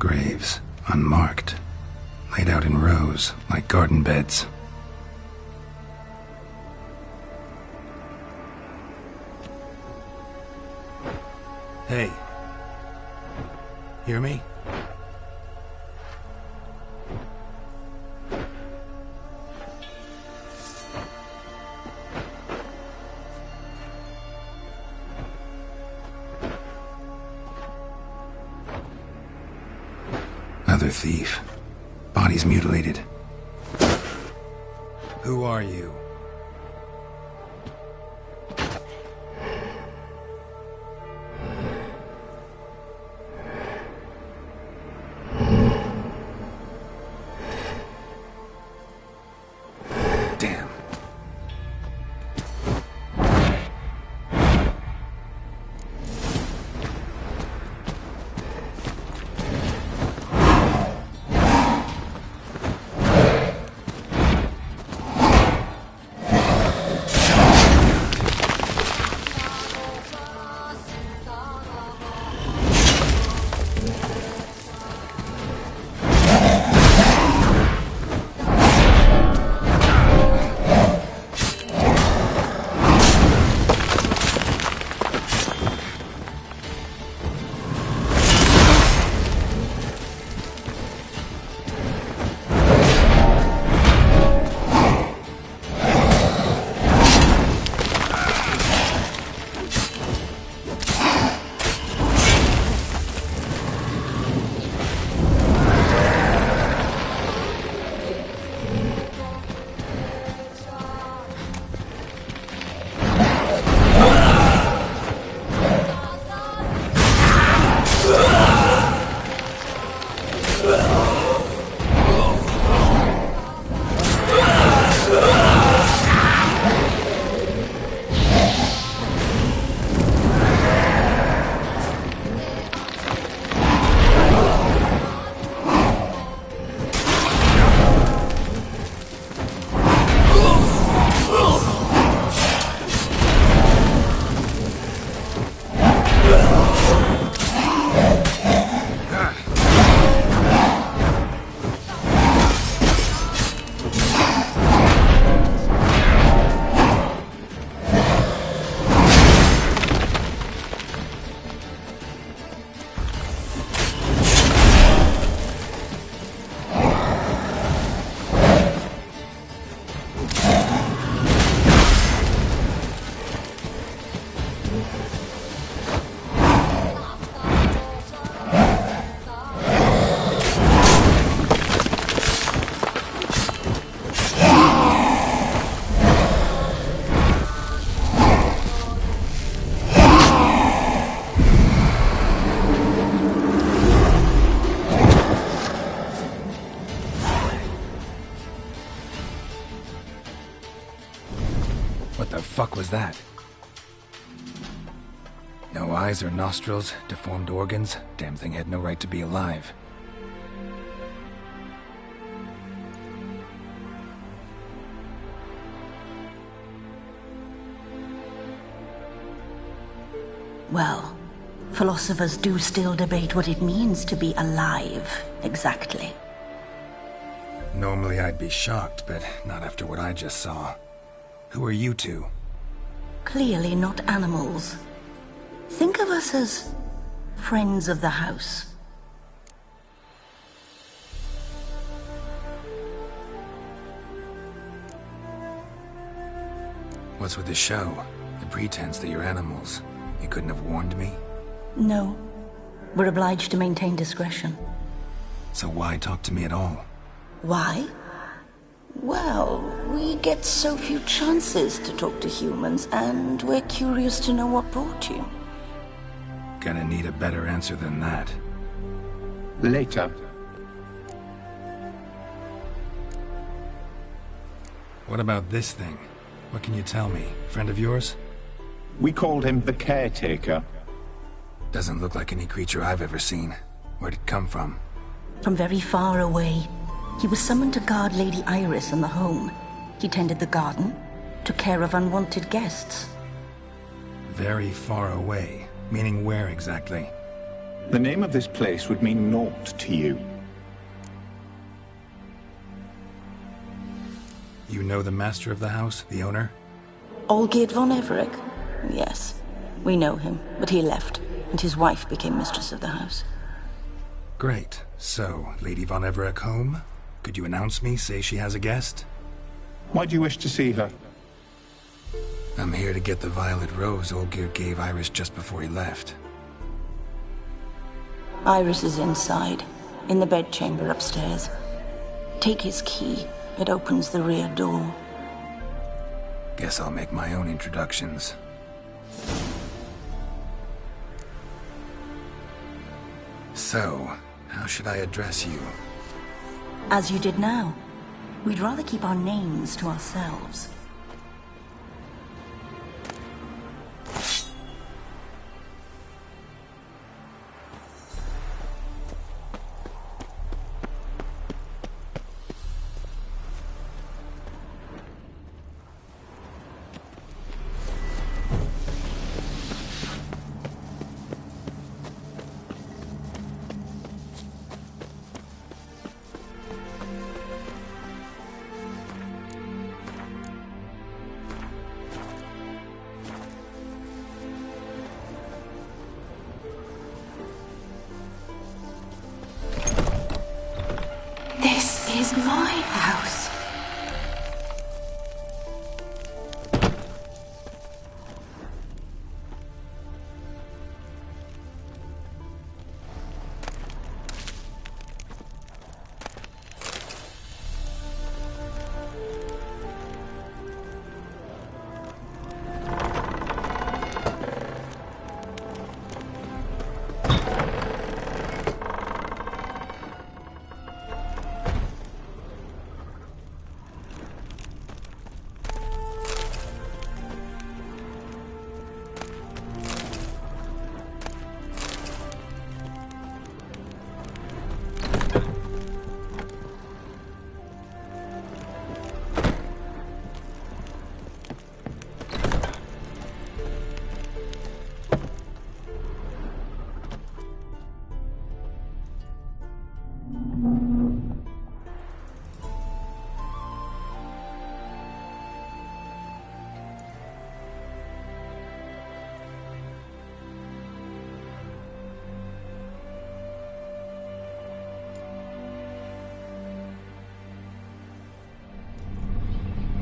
graves, unmarked, laid out in rows like garden beds. Hey. Hear me? Another thief. Bodies mutilated. Who are you? Damn. What the fuck was that? No eyes or nostrils, deformed organs. Damn thing had no right to be alive. Well, philosophers do still debate what it means to be alive, exactly. Normally I'd be shocked, but not after what I just saw. Who are you two? Clearly not animals. Think of us as friends of the house. What's with the show? The pretense that you're animals. You couldn't have warned me? No. We're obliged to maintain discretion. So why talk to me at all? Why? Well, we get so few chances to talk to humans, and we're curious to know what brought you. Gonna need a better answer than that. Later. What about this thing? What can you tell me? Friend of yours? We called him the caretaker. Doesn't look like any creature I've ever seen. Where'd it come from? From very far away. He was summoned to guard Lady Iris and the home. He tended the garden, took care of unwanted guests. Very far away. Meaning where exactly? The name of this place would mean naught to you. You know the master of the house, the owner? Olgierd von Everec? Yes. We know him, but he left, and his wife became mistress of the house. Great. So, Lady von Everec home? Could you announce me, say she has a guest? Why do you wish to see her? I'm here to get the violet rose Olgierd gave Iris just before he left. Iris is inside, in the bedchamber upstairs. Take his key. It opens the rear door. Guess I'll make my own introductions. So, how should I address you? As you did now. We'd rather keep our names to ourselves. This is my house.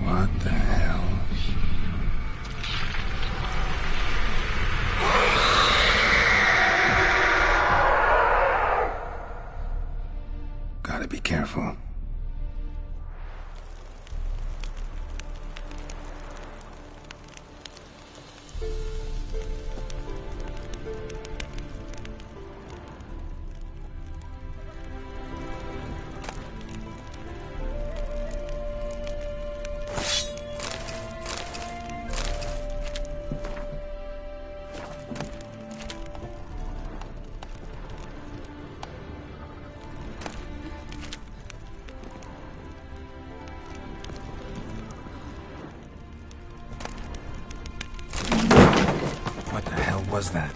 What the hell? Gotta be careful. What the hell was that?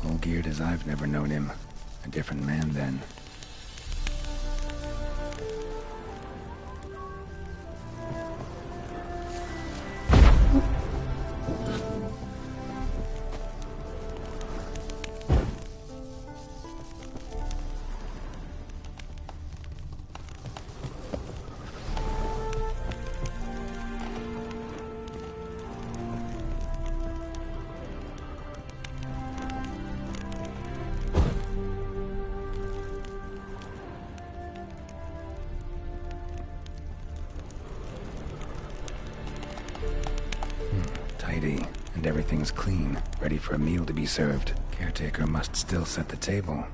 Olgierd as I've never known him. A different man then. everything's clean, ready for a meal to be served. Caretaker must still set the table.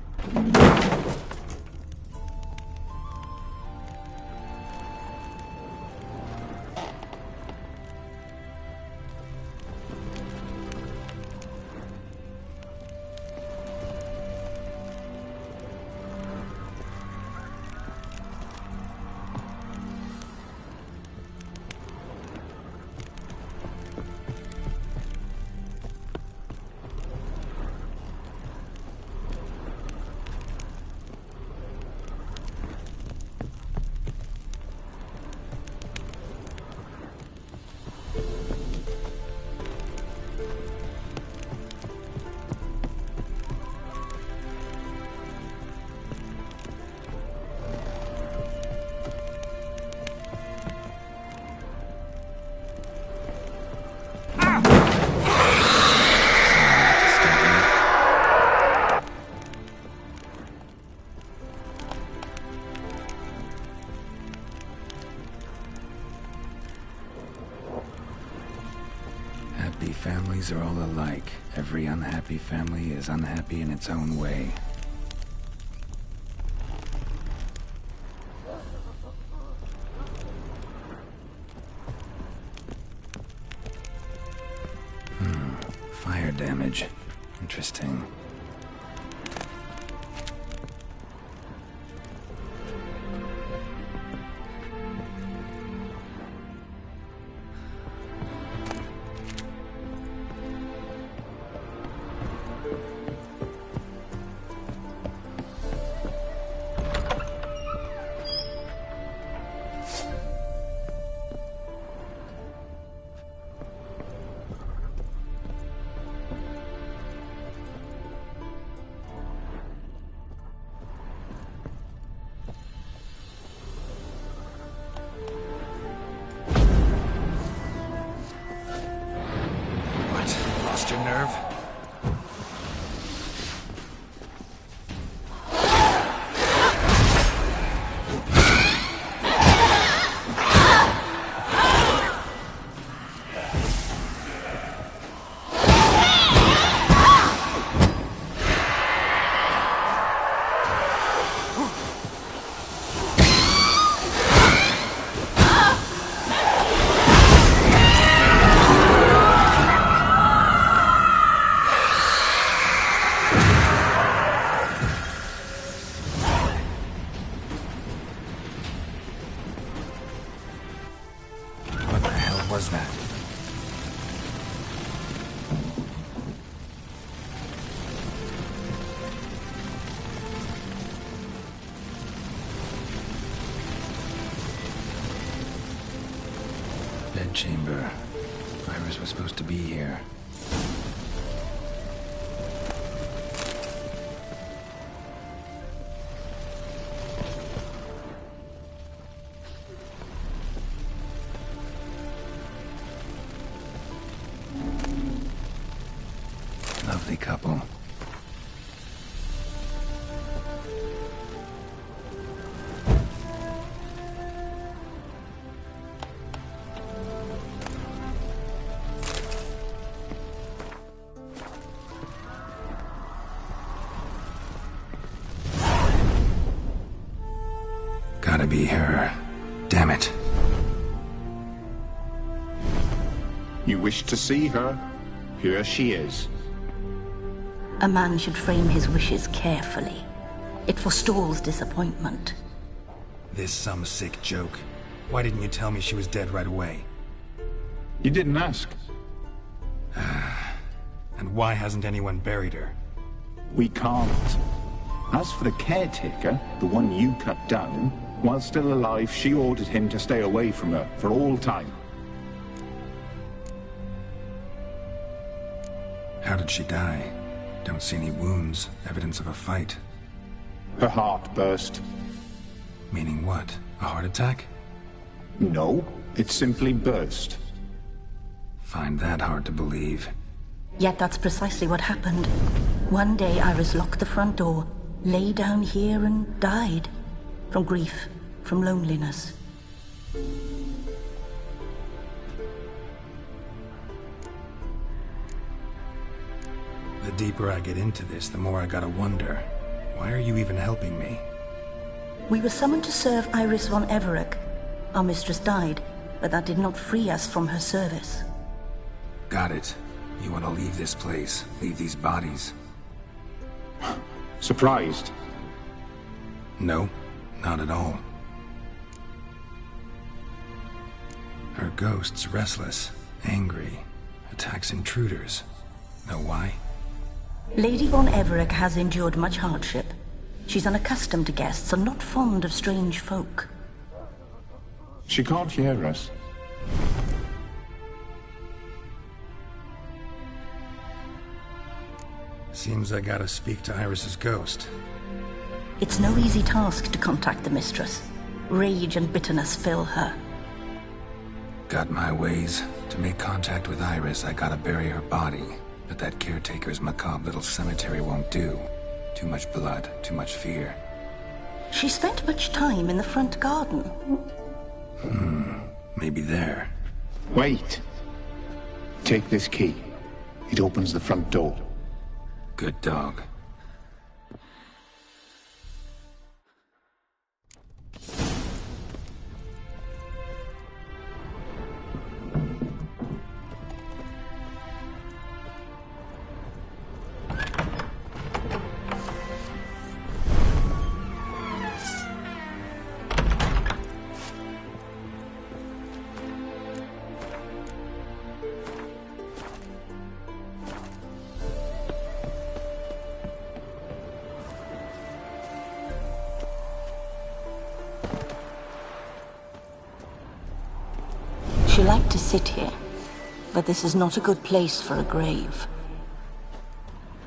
Happy families are all alike. Every unhappy family is unhappy in its own way. Fire damage. Interesting. Lost your nerve? Was that? Bedchamber. Iris was supposed to be here. Lovely couple. Gotta be her. Damn it. You wish to see her? Here she is. A man should frame his wishes carefully. It forestalls disappointment. This some sick joke. Why didn't you tell me she was dead right away? You didn't ask. And why hasn't anyone buried her? We can't. As for the caretaker, the one you cut down, while still alive, she ordered him to stay away from her for all time. How did she die? Don't see any wounds, evidence of a fight. Her heart burst. Meaning what? A heart attack? No, it simply burst. Find that hard to believe. Yet that's precisely what happened. One day Iris locked the front door, lay down here and died. From grief, from loneliness. The deeper I get into this, the more I gotta wonder. Why are you even helping me? We were summoned to serve Iris von Everec. Our mistress died, but that did not free us from her service. Got it. You want to leave this place, leave these bodies? Surprised? No, not at all. Her ghost's restless, angry, attacks intruders. Know why? Lady von Everec has endured much hardship. She's unaccustomed to guests and not fond of strange folk. She can't hear us. Seems I gotta speak to Iris's ghost. It's no easy task to contact the mistress. Rage and bitterness fill her. Got my ways. To make contact with Iris, I gotta bury her body. But that caretaker's macabre little cemetery won't do. Too much blood, too much fear. She spent much time in the front garden. Maybe there. Wait. Take this key. It opens the front door. Good dog. She liked to sit here, but this is not a good place for a grave.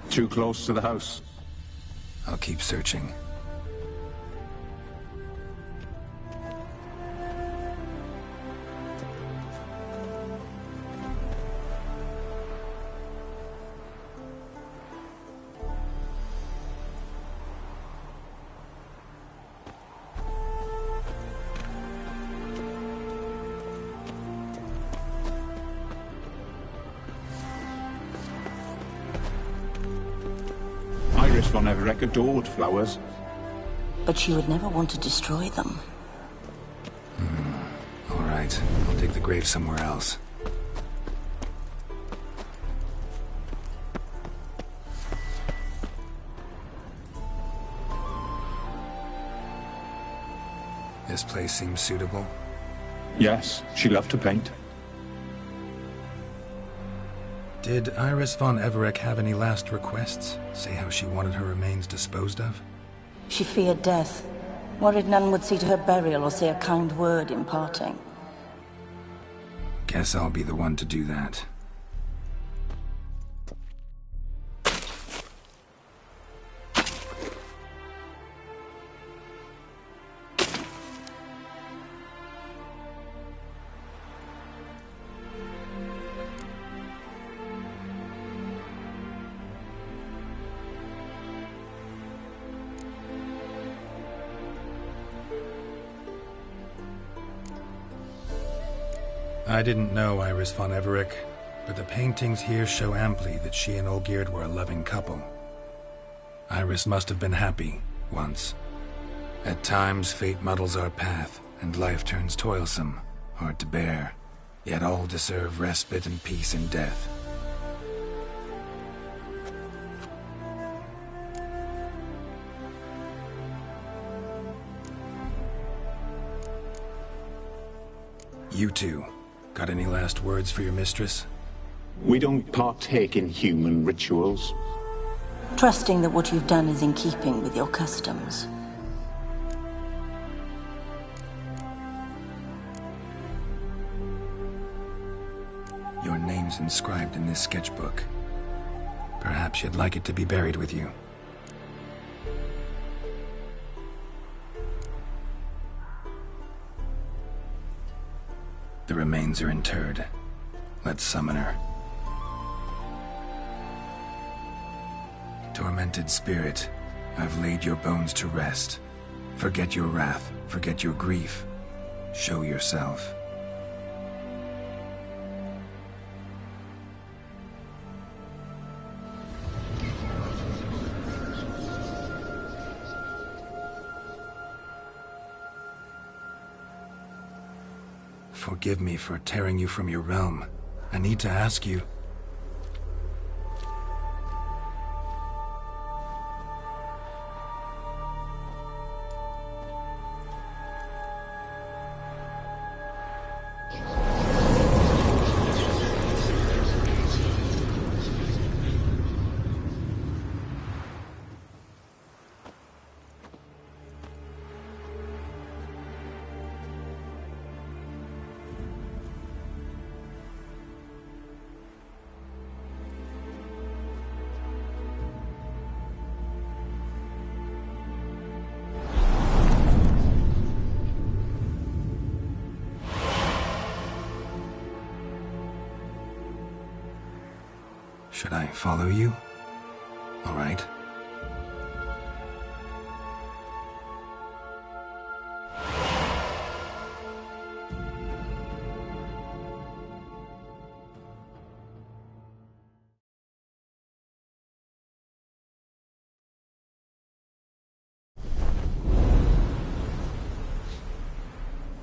Too close to the house. I'll keep searching. Iris von Everec adored flowers. But she would never want to destroy them. All right, I'll dig the grave somewhere else. This place seems suitable. Yes, she loved to paint. Did Iris von Everec have any last requests? Say how she wanted her remains disposed of? She feared death, worried none would see to her burial or say a kind word in parting. Guess I'll be the one to do that. I didn't know Iris von Everec, but the paintings here show amply that she and Olgierd were a loving couple. Iris must have been happy, once. At times, fate muddles our path, and life turns toilsome, hard to bear. Yet all deserve respite and peace in death. You two. Got any last words for your mistress? We don't partake in human rituals. Trusting that what you've done is in keeping with your customs. Your name's inscribed in this sketchbook. Perhaps you'd like it to be buried with you. The remains are interred. Let's summon her. Tormented spirit, I've laid your bones to rest. Forget your wrath, forget your grief. Show yourself. Forgive me for tearing you from your realm. I need to ask you... Should I follow you? All right.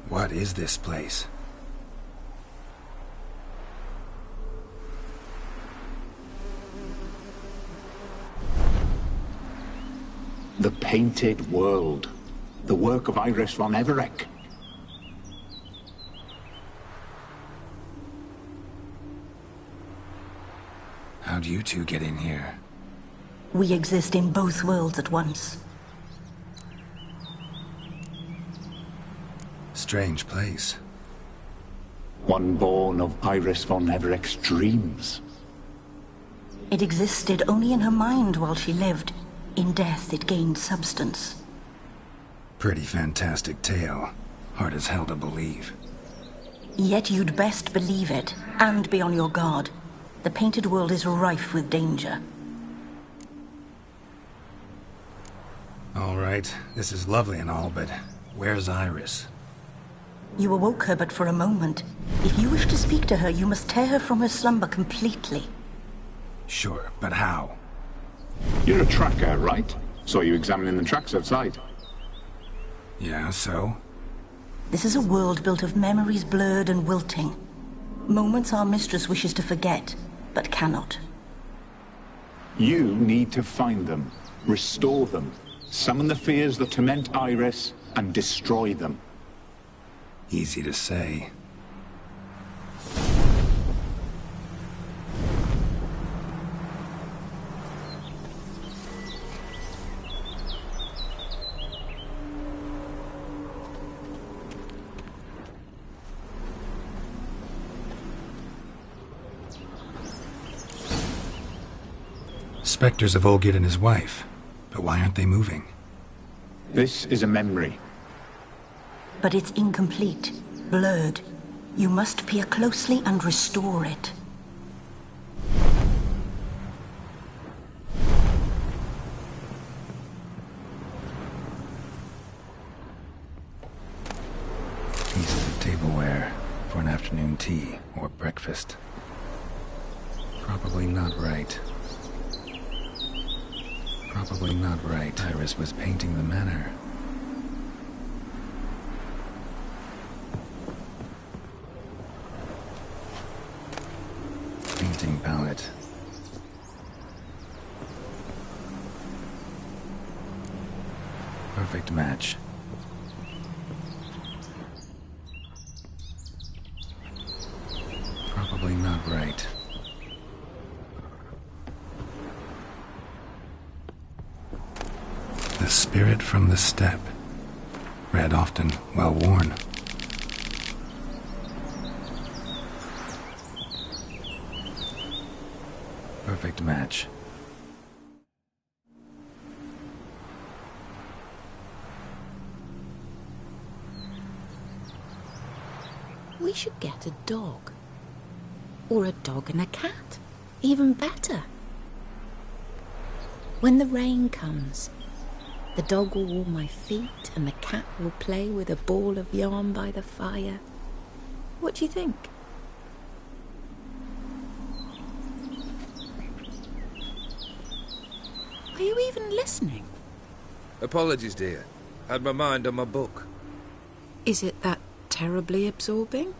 What is this place? The Painted World. The work of Iris von Everec. How'd you two get in here? We exist in both worlds at once. Strange place. One born of Iris von Everec's dreams. It existed only in her mind while she lived. In death, it gained substance. Pretty fantastic tale. Hard as hell to believe. Yet you'd best believe it, and be on your guard. The Painted World is rife with danger. All right, this is lovely and all, but where's Iris? You awoke her but for a moment. If you wish to speak to her, you must tear her from her slumber completely. Sure, but how? You're a tracker, right? Saw you examining the tracks outside. Yeah, so? This is a world built of memories blurred and wilting. Moments our mistress wishes to forget, but cannot. You need to find them, restore them, summon the fears that torment Iris, and destroy them. Easy to say. Spectres of Olgierd and his wife. But why aren't they moving? This is a memory. But it's incomplete, blurred. You must peer closely and restore it. Pieces of tableware for an afternoon tea or breakfast. Probably not right. Probably not right. Iris was painting the manor. Painting palette. Perfect match. Probably not right. The spirit from the steppe. Read often, well worn. Perfect match. We should get a dog. Or a dog and a cat. Even better. When the rain comes, the dog will warm my feet and the cat will play with a ball of yarn by the fire. What do you think? Are you even listening? Apologies, dear. Had my mind on my book. Is it that terribly absorbing?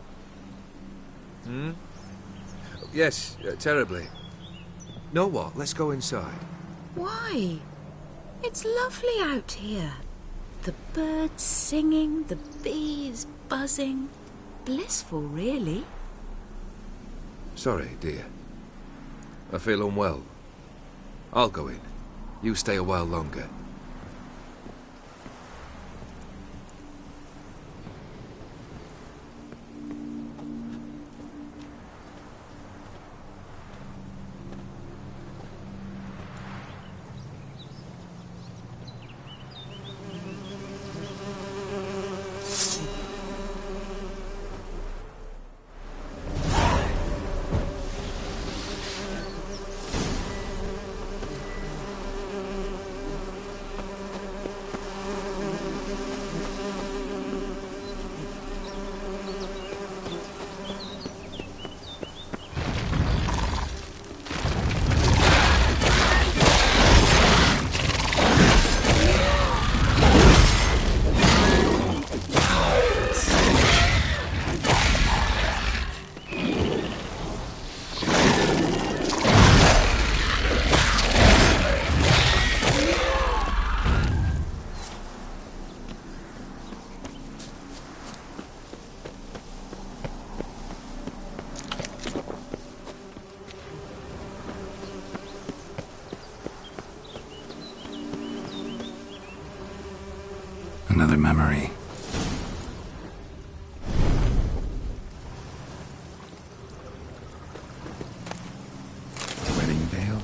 Yes, terribly. Know what? Let's go inside. Why? It's lovely out here. The birds singing, the bees buzzing. Blissful, really. Sorry, dear. I feel unwell. I'll go in. You stay a while longer. Another memory. Wedding veil?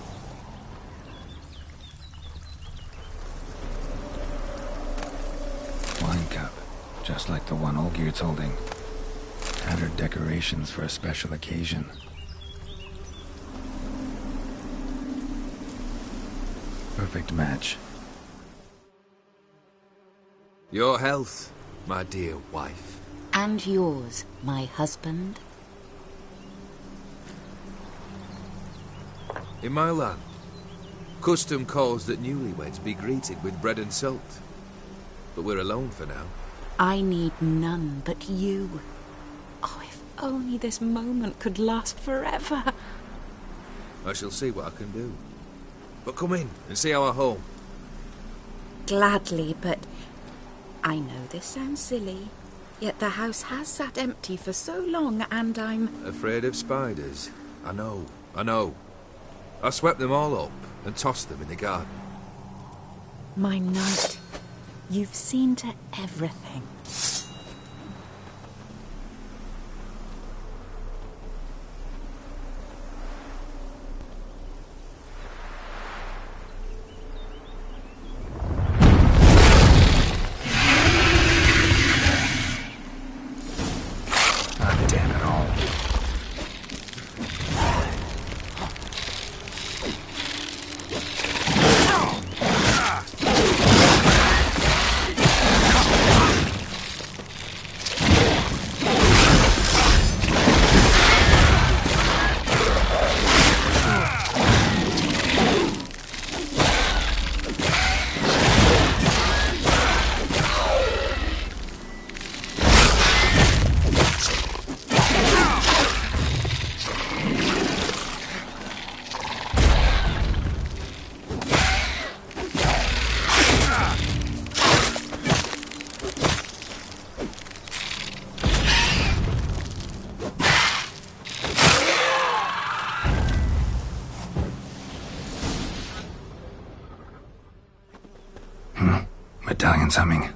Wine cup, just like the one Olgierd's holding. Tattered decorations for a special occasion. Perfect match. Your health, my dear wife. And yours, my husband. In my land, custom calls that newlyweds be greeted with bread and salt. But we're alone for now. I need none but you. Oh, if only this moment could last forever. I shall see what I can do. But come in and see our home. Gladly, but I know this sounds silly, yet the house has sat empty for so long and I'm Afraid of spiders? I know, I know. I swept them all up and tossed them in the garden. my knight. You've seen to everything. Ah, damn it all. Medallion's humming.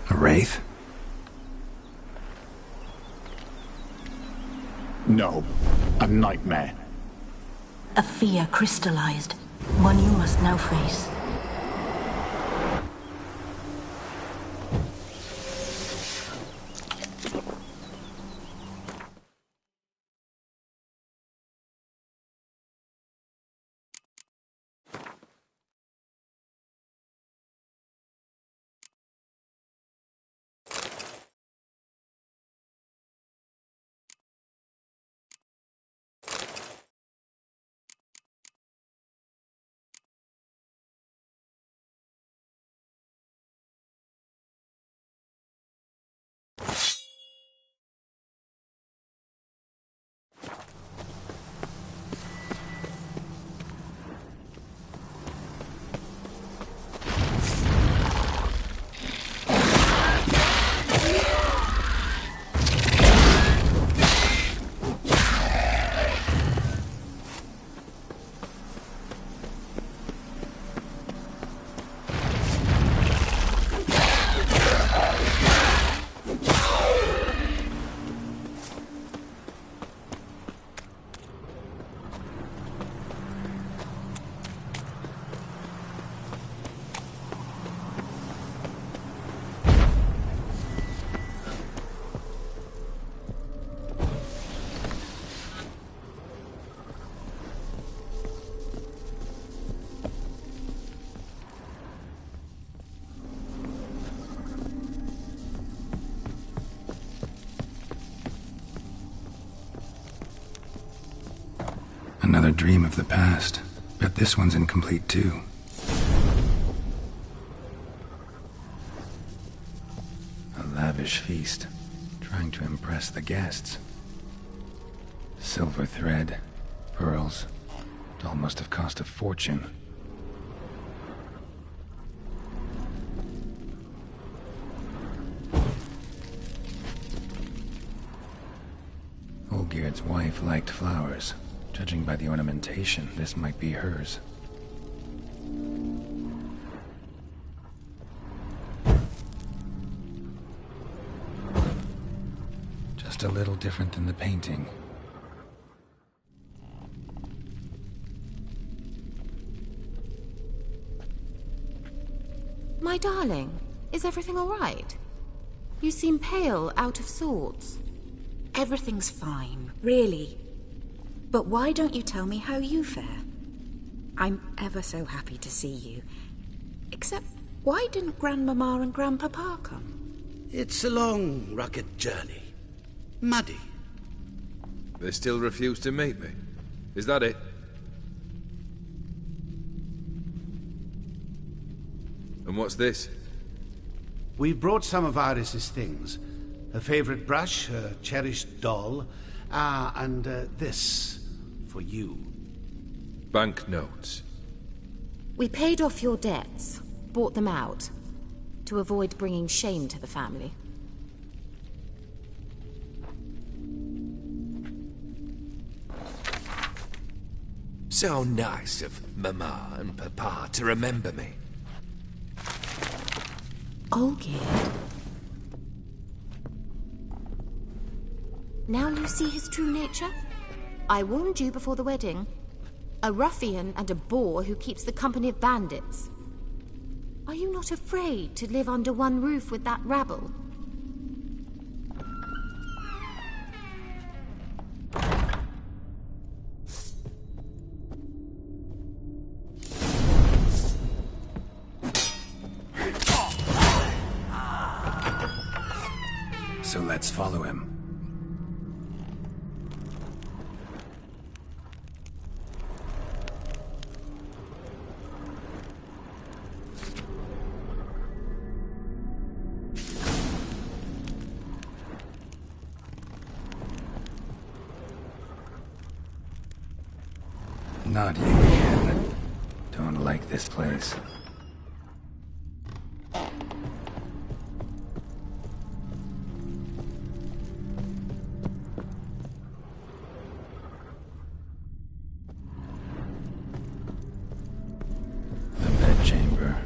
A wraith? No, a nightmare. A fear crystallized, one you must now face. Another dream of the past. Bet this one's incomplete too. A lavish feast, trying to impress the guests. Silver thread, pearls. It all must have cost a fortune. Olgierd's wife liked flowers. Judging by the ornamentation, this might be hers. Just a little different than the painting. My darling, is everything all right? You seem pale, out of sorts. Everything's fine, really. But why don't you tell me how you fare? I'm ever so happy to see you. Except, why didn't Grandmama and Grandpapa come? It's a long, rugged journey. Muddy. They still refuse to meet me. Is that it? And what's this? We've brought some of Iris's things. Her favorite brush, her cherished doll, and this for you. Banknotes. We paid off your debts, bought them out, to avoid bringing shame to the family. So nice of Mama and Papa to remember me. Olgierd. Now you see his true nature? I warned you before the wedding. A ruffian and a boor who keeps the company of bandits. Are you not afraid to live under one roof with that rabble? So let's follow him. Not you again. Don't like this place. The bedchamber.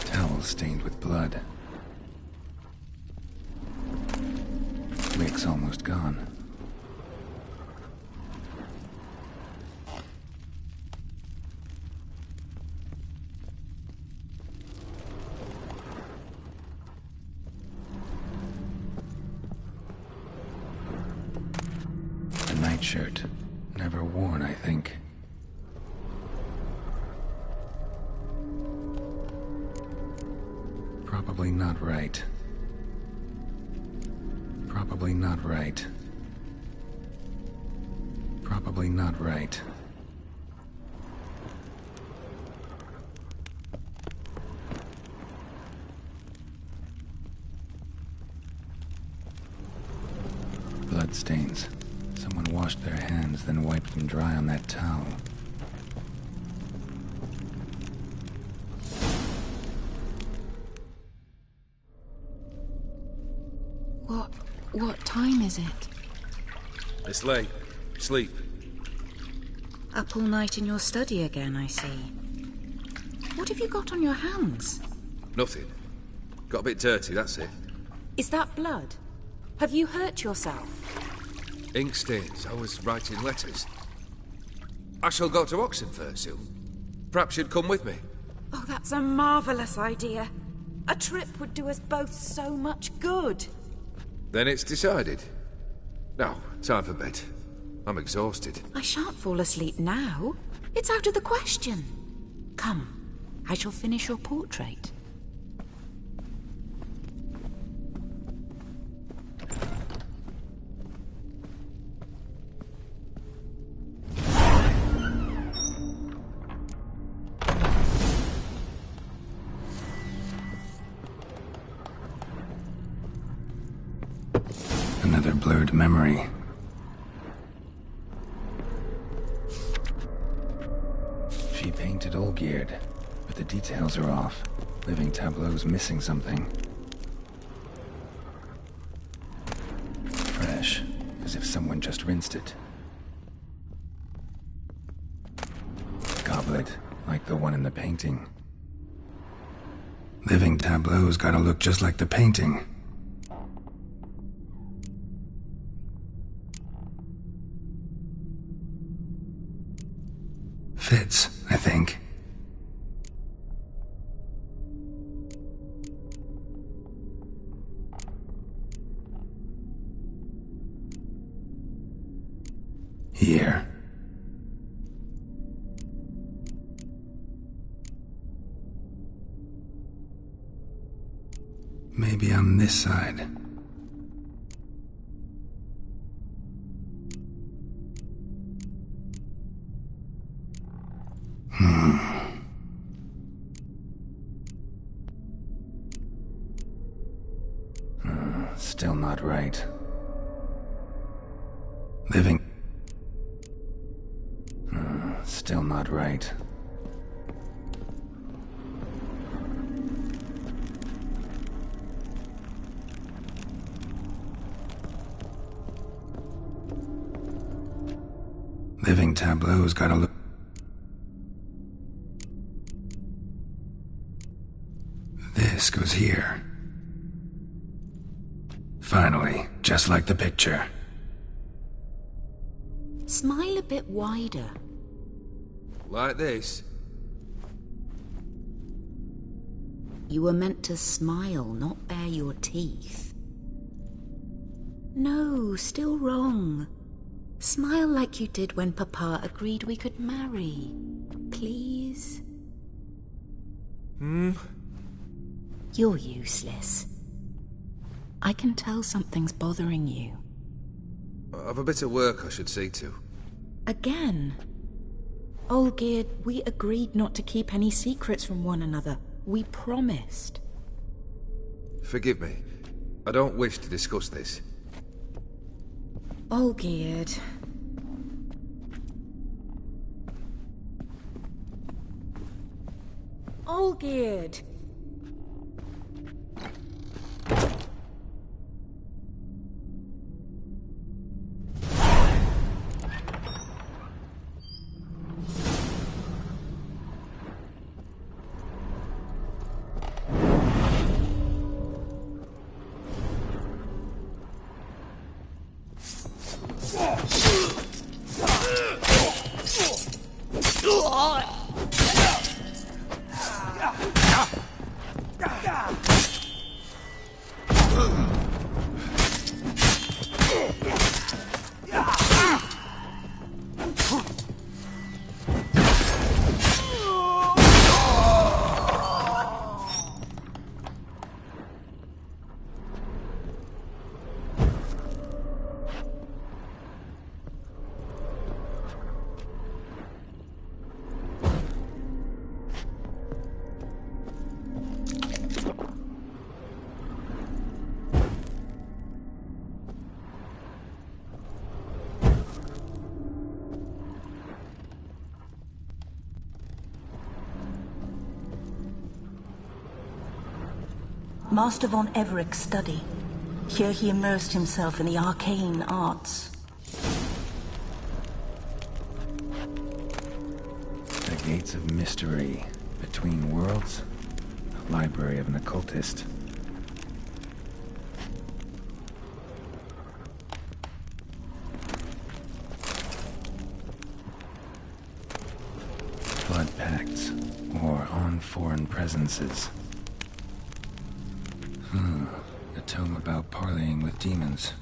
Towel stained with blood. Wick's almost gone. A nightshirt. Never worn, I think. Probably not right. Probably not right. Probably not right. Bloodstains. Someone washed their hands, then wiped them dry on that towel. What time is it? It's late. Sleep. Up all night in your study again, I see. What have you got on your hands? Nothing. Got a bit dirty, that's it. Is that blood? Have you hurt yourself? Ink stains. I was writing letters. I shall go to Oxenfurt soon. Perhaps you'd come with me. Oh, that's a marvellous idea. A trip would do us both so much good. Then it's decided. Now, time for bed. I'm exhausted. I shan't fall asleep now. It's out of the question. Come, I shall finish your portrait. Another blurred memory. She painted Olgierd, but the details are off. Living tableau's missing something. Fresh, as if someone just rinsed it. Goblet, like the one in the painting. Living tableau's gotta look just like the painting. Fits, I think. Here. Maybe on this side. Still not right. Living... still not right. Living tableau's gotta look... This goes here. Finally, just like the picture. Smile a bit wider. Like this? You were meant to smile, not bare your teeth. No, still wrong. Smile like you did when Papa agreed we could marry. Please? You're useless. I can tell something's bothering you. I've a bit of work I should see to. Again? Olgierd, we agreed not to keep any secrets from one another. We promised. Forgive me. I don't wish to discuss this. Olgierd. Olgierd! Master von Evereck's study. Here he immersed himself in the arcane arts. The gates of mystery between worlds. Library of an occultist. Blood pacts or on foreign presences. A tome about parleying with demons.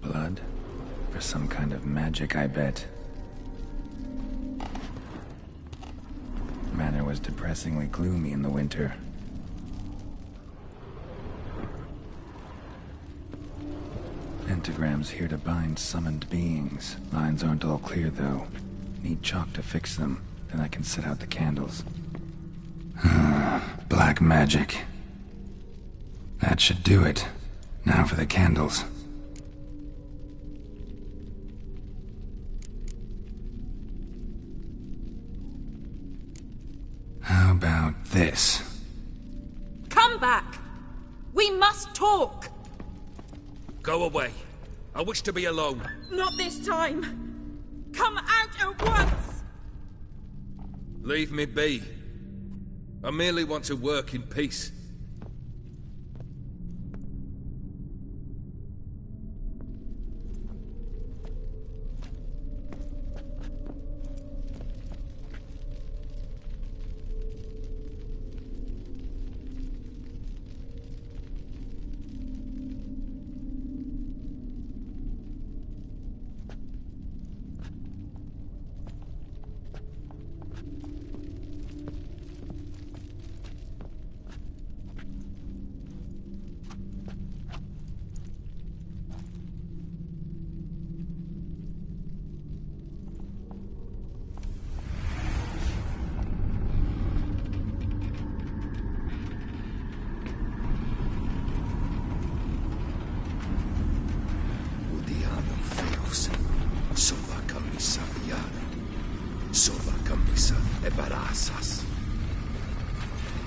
Blood? For some kind of magic, I bet. Manor was depressingly gloomy in the winter. pentagrams here to bind summoned beings. Lines aren't all clear, though. Need chalk to fix them, then I can set out the candles. Black magic. That should do it. Now for the candles. How about this? Come back! We must talk! Go away. I wish to be alone. Not this time! Come out at once! Leave me be. I merely want to work in peace.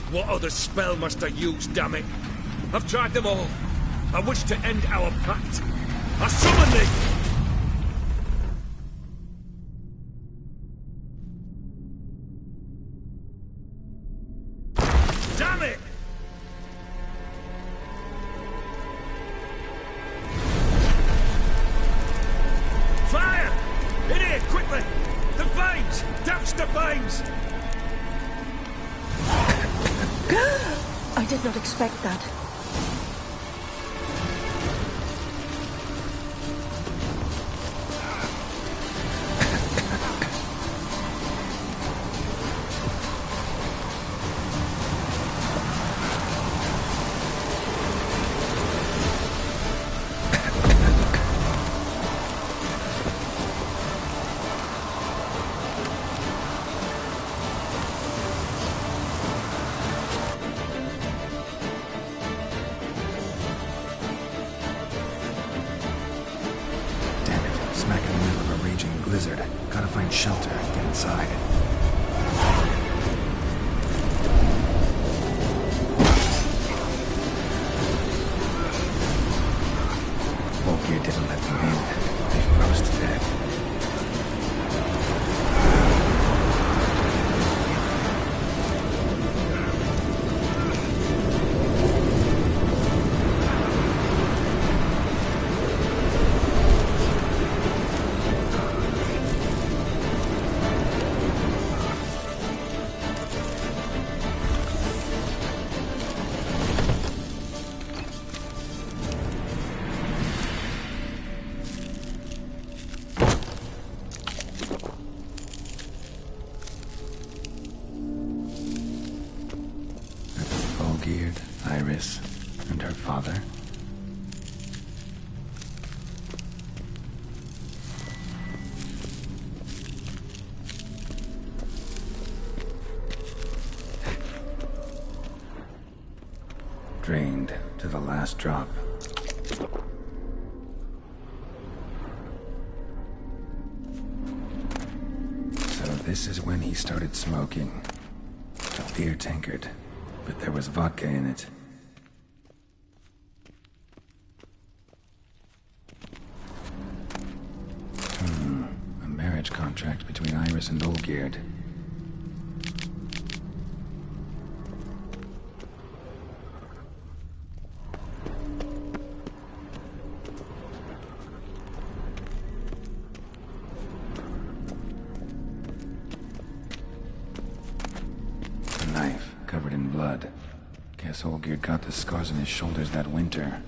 What other spell must I use, damn it? I've tried them all. I wish to end our pact. I summon thee! Damn it! Fire! In here, quickly! The flames! Douse the flames! I did not expect that. Blizzard. Gotta find shelter. Get inside. Olgierd didn't let them in. They froze to death. Olgierd, Iris, and her father. Drained to the last drop. So this is when he started smoking. A beer tankard. But there was vodka in it. A marriage contract between Iris and Olgierd. A knife covered in blood. Guess Olgierd got the scars on his shoulders that winter.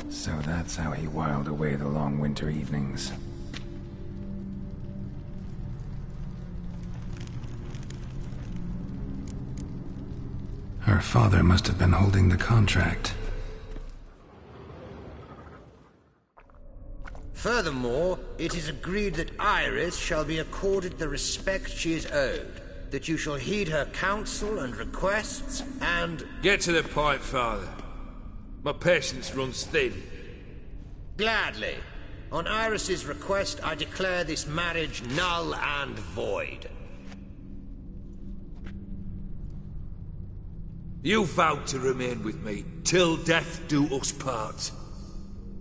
So that's how he whiled away the long winter evenings. Her father must have been holding the contract. Furthermore, it is agreed that Iris shall be accorded the respect she is owed, that you shall heed her counsel and requests, and... Get to the point, Father. My patience runs thin. Gladly. On Iris's request, I declare this marriage null and void. You vowed to remain with me till death do us part.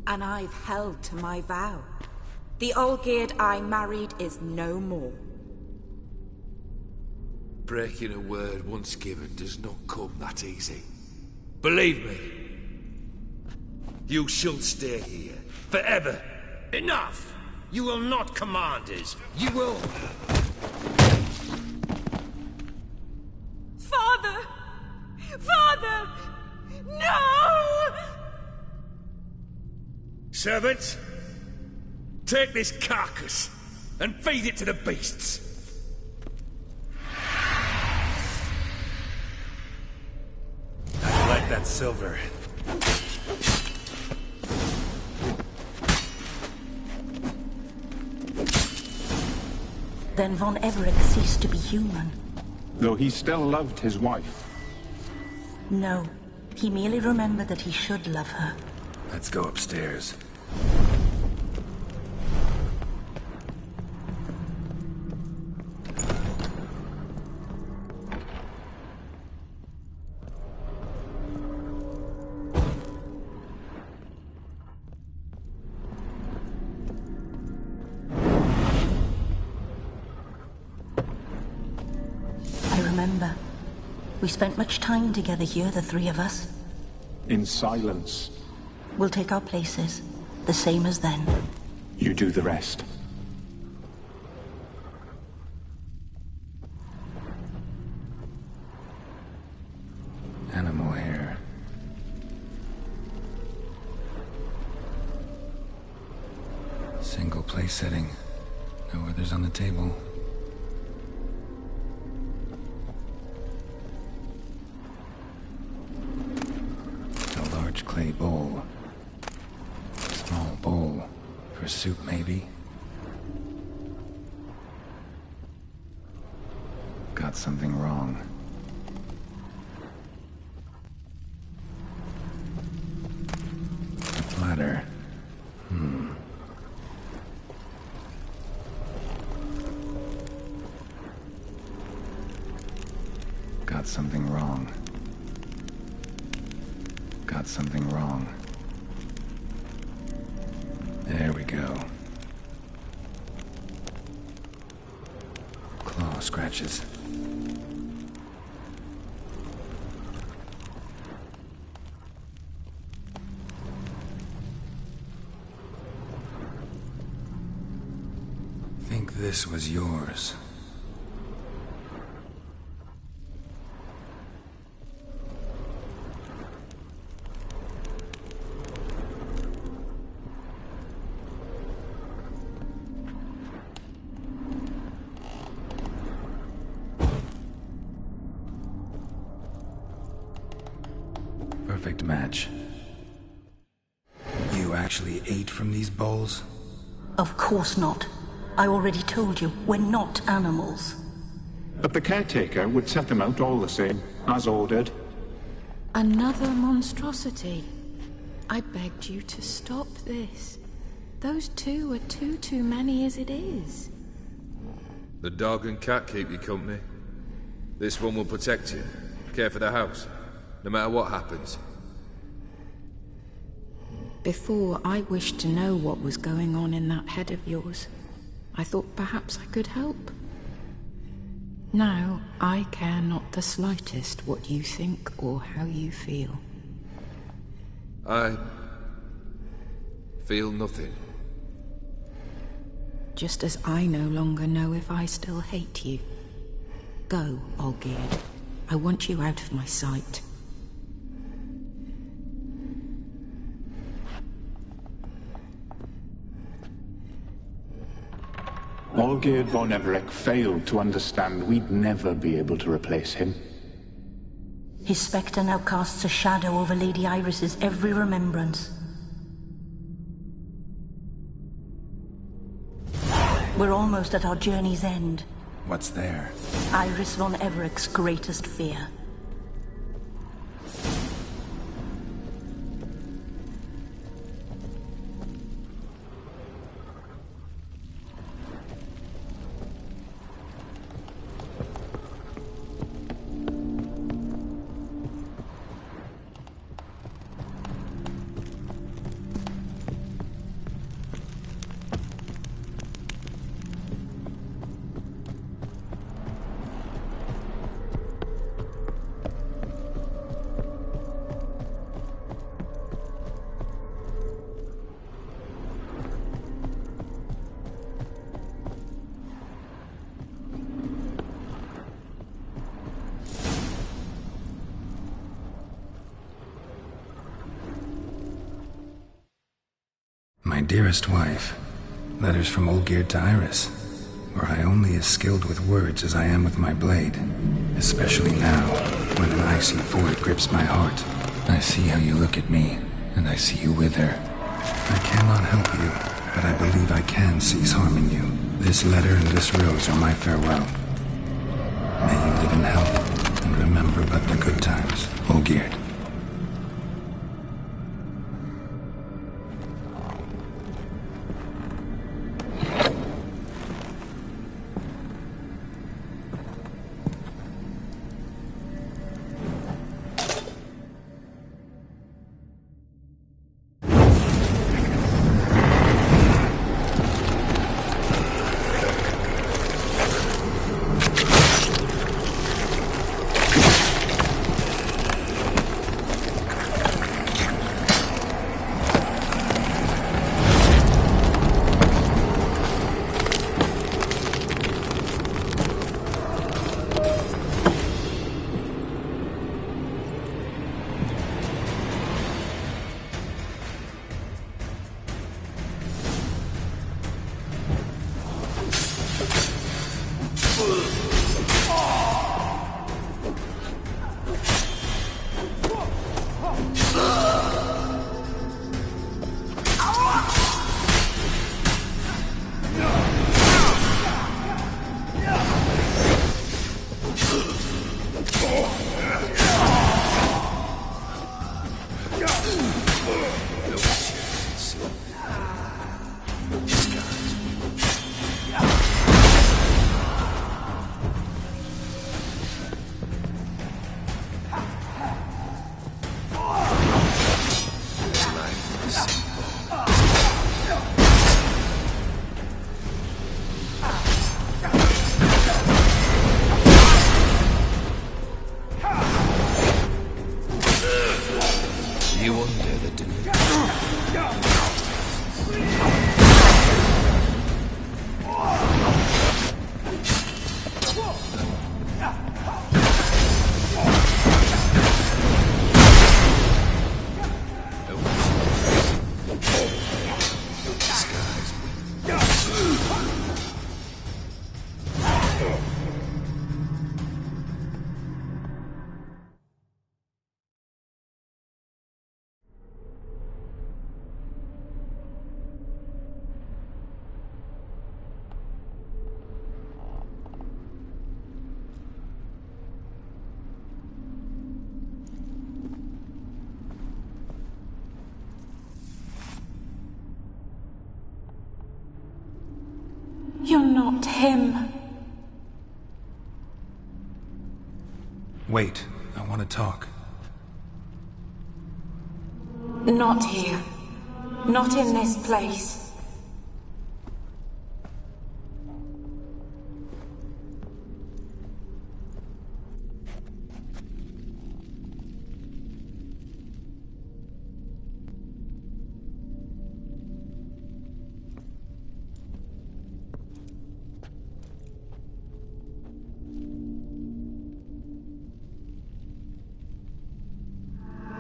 And I've held to my vow. The Olgierd I married is no more. Breaking a word once given does not come that easy. Believe me. You shall stay here. Forever. Enough! You will not command us. You will... Father! Father! No! Servants, take this carcass and feed it to the beasts. I like that silver. Then Von Everett ceased to be human. Though he still loved his wife. No, he merely remembered that he should love her. Let's go upstairs. I remember. We spent much time together here, the three of us. In silence. We'll take our places, the same as then. You do the rest. Animal hair. Single place setting. No others on the table. A large clay bowl. Small bowl. For soup, maybe? Got something wrong. A platter. Got something wrong. Got something wrong. There we go. Claw scratches. Think this was yours. Perfect match. You actually ate from these bowls? Of course not. I already told you, we're not animals. But the caretaker would set them out all the same, as ordered. Another monstrosity. I begged you to stop this. Those two are too many as it is. The dog and cat keep you company. This one will protect you, care for the house, no matter what happens. Before, I wished to know what was going on in that head of yours. I thought perhaps I could help. Now, I care not the slightest what you think or how you feel. I feel nothing. Just as I no longer know if I still hate you. Go, Olgierd. I want you out of my sight. Olgierd von Everett failed to understand we'd never be able to replace him. His spectre now casts a shadow over Lady Iris's every remembrance. We're almost at our journey's end. What's there? Iris von Evereck's greatest fear. My dearest wife, letters from Olgierd to Iris, were I only as skilled with words as I am with my blade, especially now, when an icy void grips my heart. I see how you look at me, and I see you with her. I cannot help you, but I believe I can cease harming you. This letter and this rose are my farewell. May you live in health, and remember but the good times, Olgierd. You're not him. Wait, I want to talk. Not here. Not in this place.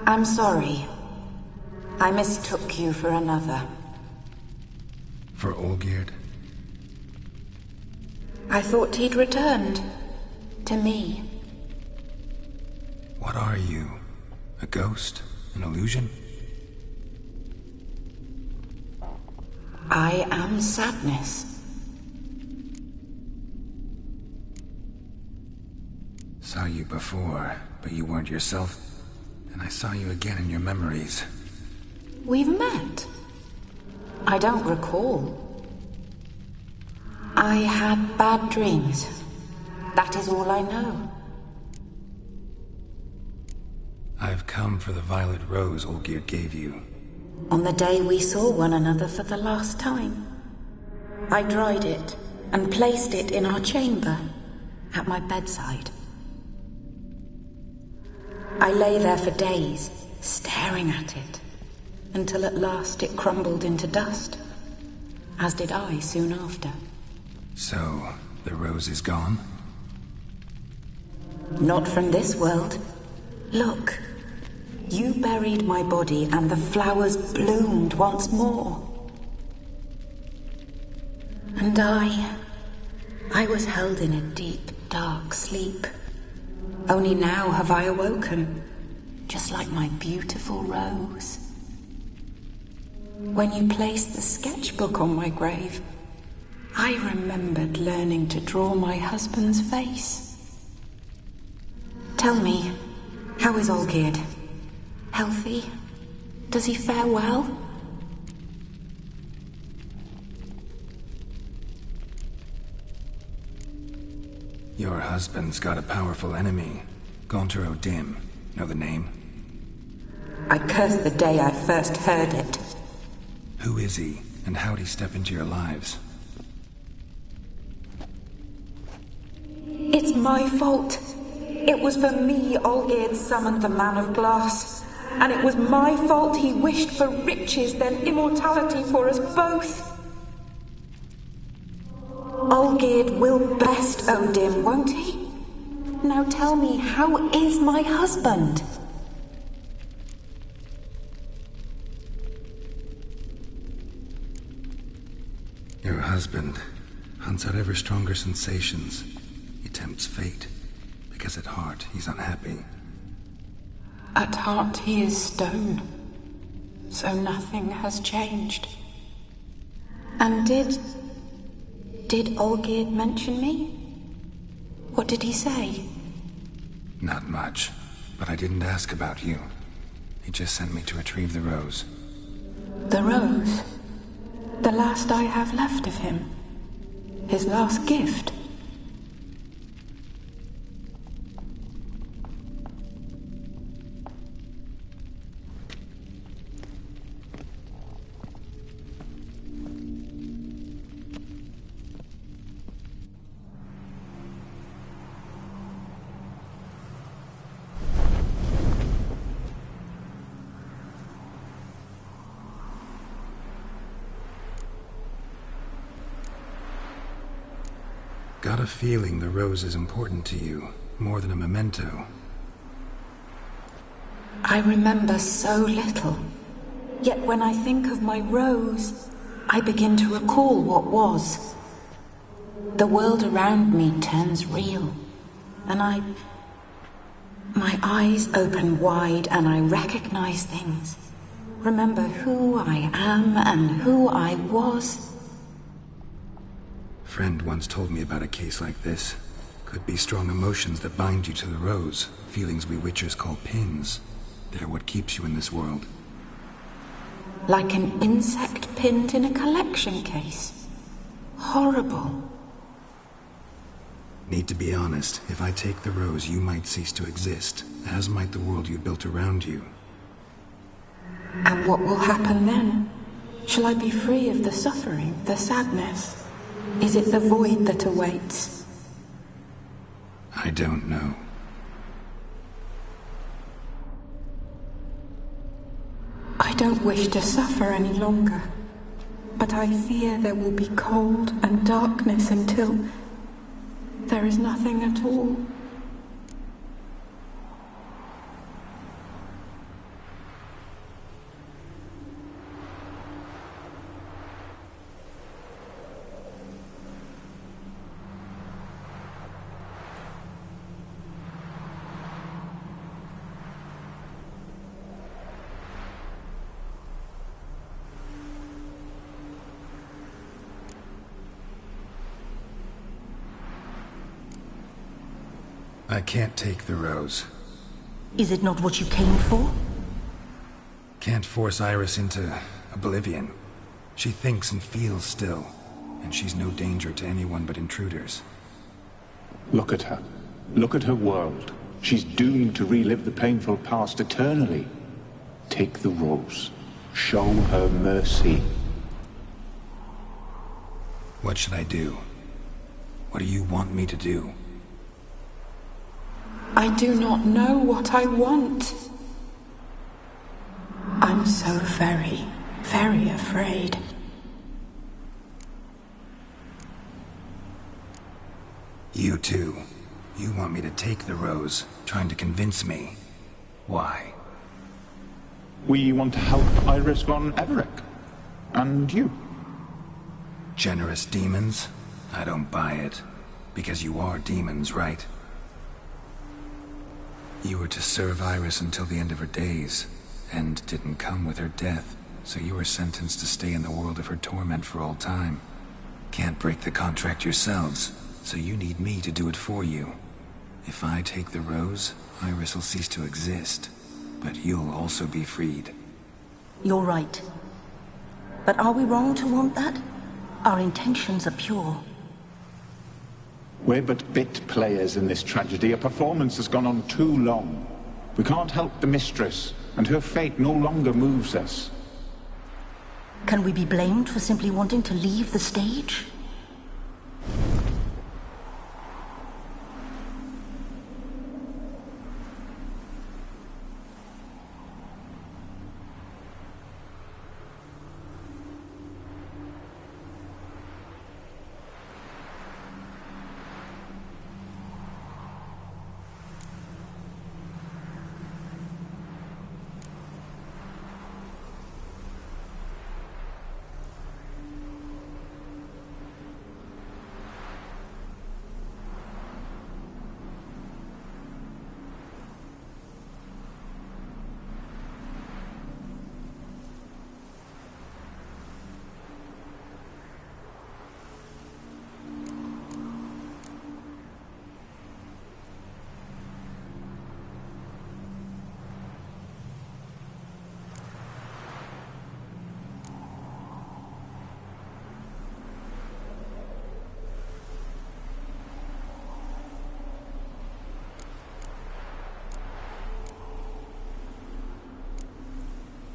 I'm sorry. I mistook you for another. For Olgierd? I thought he'd returned. To me. What are you? A ghost? An illusion? I am sadness. saw you before, but you weren't yourself. And I saw you again in your memories. We've met? I don't recall. I had bad dreams. That is all I know. I've come for the violet rose Olgierd gave you. On the day we saw one another for the last time, I dried it and placed it in our chamber at my bedside. I lay there for days, staring at it, until at last it crumbled into dust, as did I soon after. So, the rose is gone? Not from this world. Look, you buried my body and the flowers bloomed once more. And I was held in a deep, dark sleep. Only now have I awoken, just like my beautiful rose. When you placed the sketchbook on my grave, I remembered learning to draw my husband's face. Tell me, how is Olgierd? Healthy? Does he fare well? Your husband's got a powerful enemy. Gaunter O'Dim. Know the name? I curse the day I first heard it. Who is he, and how'd he step into your lives? It's my fault. It was for me Olgierd summoned the Man of Glass. And it was my fault he wished for riches, then immortality for us both. Olgierd will best O'Dim, won't he? Now tell me, how is my husband? Your husband hunts out ever stronger sensations. He tempts fate, because at heart he's unhappy. At heart he is stone, so nothing has changed. And did Olgierd mention me? What did he say? Not much, but I didn't ask about you. He just sent me to retrieve the rose. The rose? The last I have left of him? His last gift? Got a feeling the rose is important to you, more than a memento. I remember so little. Yet when I think of my rose, I begin to recall what was. The world around me turns real, and my eyes open wide and I recognize things. Remember who I am and who I was. Friend once told me about a case like this. Could be strong emotions that bind you to the rose, feelings we witchers call pins. They're what keeps you in this world. Like an insect pinned in a collection case. Horrible. Need to be honest, if I take the rose, you might cease to exist, as might the world you built around you. And what will happen then? Shall I be free of the suffering, the sadness? Is it the void that awaits? I don't know. I don't wish to suffer any longer, but I fear there will be cold and darkness until there is nothing at all. I can't take the rose. Is it not what you came for? Can't force Iris into oblivion. She thinks and feels still, and she's no danger to anyone but intruders. Look at her. Look at her world. She's doomed to relive the painful past eternally. Take the rose. Show her mercy. What should I do? What do you want me to do? I do not know what I want. I'm so very, very afraid. You too. You want me to take the rose, trying to convince me. Why? We want to help Iris von Everec. And you. Generous demons? I don't buy it. Because you are demons, right? You were to serve Iris until the end of her days, and didn't come with her death, so you were sentenced to stay in the world of her torment for all time. Can't break the contract yourselves, so you need me to do it for you. If I take the rose, Iris will cease to exist, but you'll also be freed. You're right. But are we wrong to want that? Our intentions are pure. We're but bit players in this tragedy. A performance has gone on too long. We can't help the mistress, and her fate no longer moves us. Can we be blamed for simply wanting to leave the stage?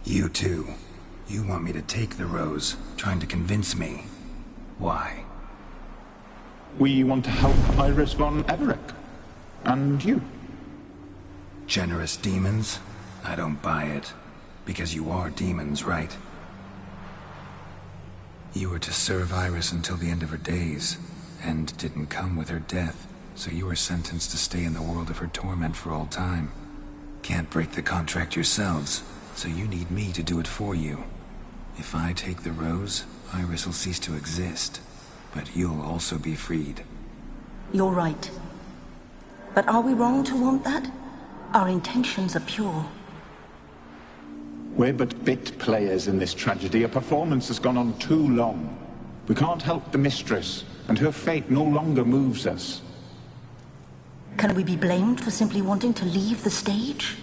You too. You want me to take the rose, trying to convince me. Why? We want to help Iris von Everec. And you. Generous demons? I don't buy it. Because you are demons, right? You were to serve Iris until the end of her days, and didn't come with her death, so you were sentenced to stay in the world of her torment for all time. Can't break the contract yourselves, so you need me to do it for you. If I take the rose, Iris will cease to exist, but you'll also be freed. You're right. But are we wrong to want that? Our intentions are pure. We're but bit players in this tragedy. A performance has gone on too long. We can't help the mistress, and her fate no longer moves us. Can we be blamed for simply wanting to leave the stage?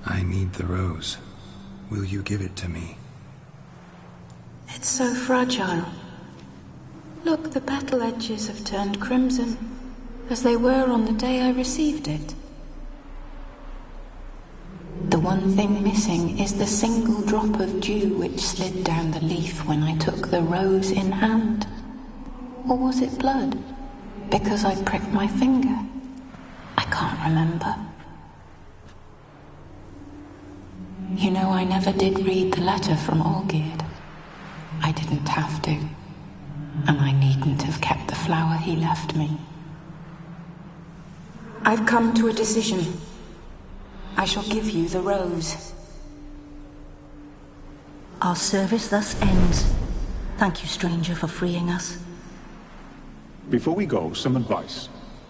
I need the rose. Will you give it to me? It's so fragile. Look, the petal edges have turned crimson, as they were on the day I received it. one thing missing is the single drop of dew which slid down the leaf when I took the rose in hand. Or was it blood? Because I pricked my finger? I can't remember. You know, I never did read the letter from Olgierd. I didn't have to. And I needn't have kept the flower he left me. I've come to a decision. I shall give you the rose. Our service thus ends. Thank you, stranger, for freeing us. Before we go, some advice.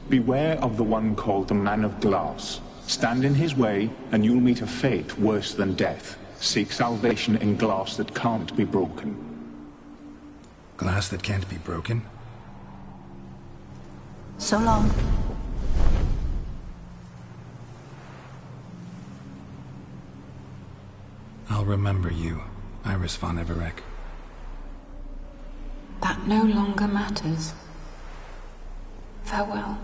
Beware of the one called the Man of Glass. Stand in his way, and you'll meet a fate worse than death. Seek salvation in glass that can't be broken. Glass that can't be broken? So long. I'll remember you, Iris von Everec. That no longer matters. Farewell.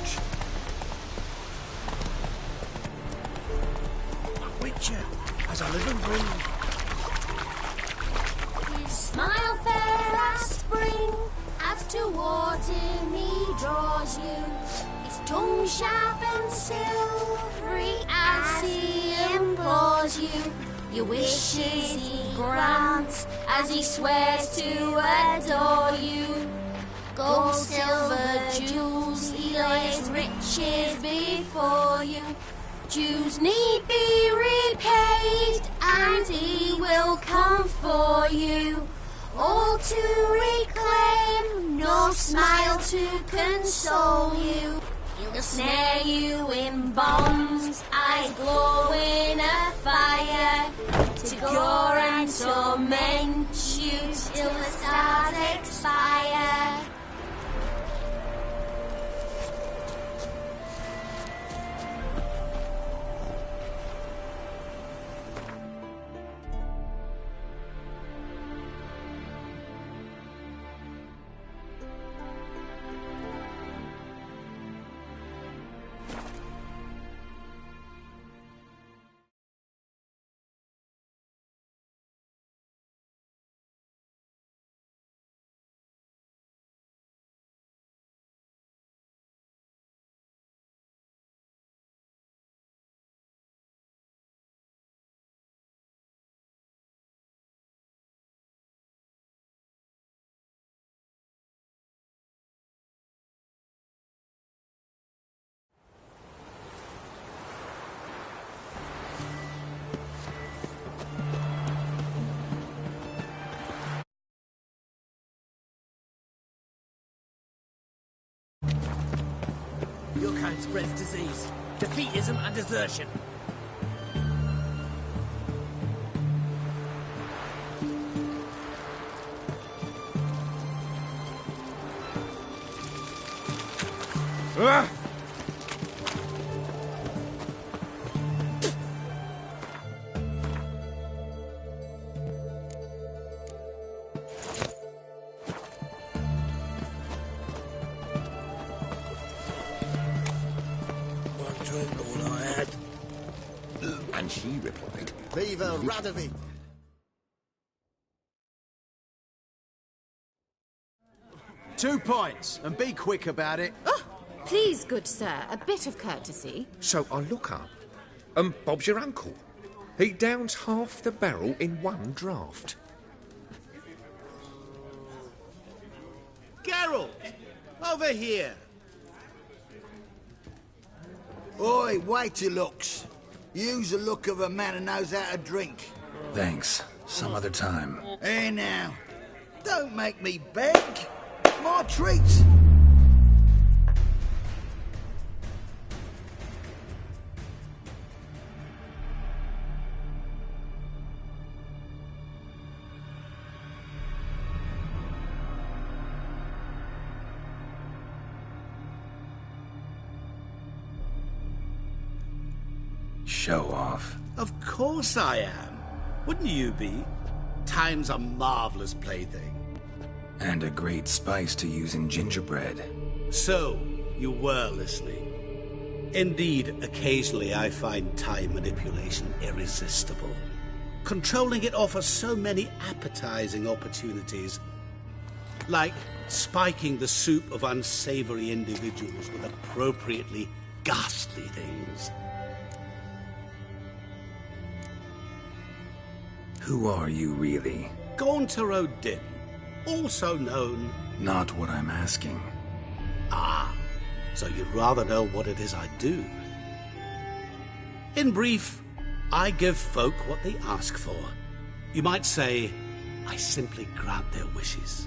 watch. Witcher, as I live and breathe. His smile fair as spring, as towards him he draws you. His tongue sharp and silvery as he implores you. Your wishes he grants as he swears to adore you. Gold, silver, jewels, he lays riches before you. Dues need be repaid, and he will come for you. All to reclaim, no smile to console you. He'll snare you in bonds, eyes glow in a fire, to gore and torment you till the stars expire. Your kind spreads disease, defeatism and desertion. All I had. And she replied, Viva Radovid! 2 points, and be quick about it. Oh, please, good sir, a bit of courtesy. So I look up, and Bob's your uncle. He downs half the barrel in one draught. Geralt! Over here! Oi, wait your looks. Use the look of a man who knows how to drink. Thanks. Some other time. Hey now, don't make me beg. My treat. Show off. Of course I am. Wouldn't you be? Time's a marvelous plaything. And a great spice to use in gingerbread. So, you were listening. Indeed, occasionally I find time manipulation irresistible. Controlling it offers so many appetizing opportunities. Like spiking the soup of unsavory individuals with appropriately ghastly things. Who are you, really? Gaunter O'Din, also known... Not what I'm asking. Ah, so you'd rather know what it is I do. In brief, I give folk what they ask for. You might say, I simply grant their wishes.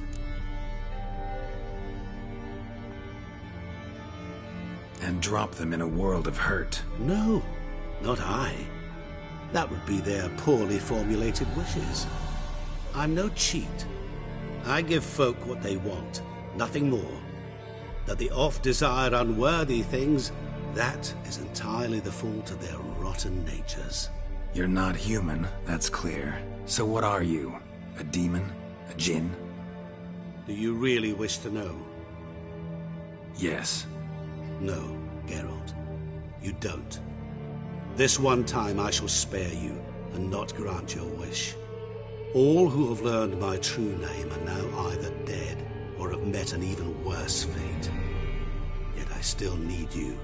And drop them in a world of hurt. No, not I. That would be their poorly formulated wishes. I'm no cheat. I give folk what they want, nothing more. That the oft-desired unworthy things, that is entirely the fault of their rotten natures. You're not human, that's clear. So what are you? A demon? A djinn? Do you really wish to know? Yes. No, Geralt. You don't. This one time I shall spare you and not grant your wish. All who have learned my true name are now either dead or have met an even worse fate. Yet I still need you.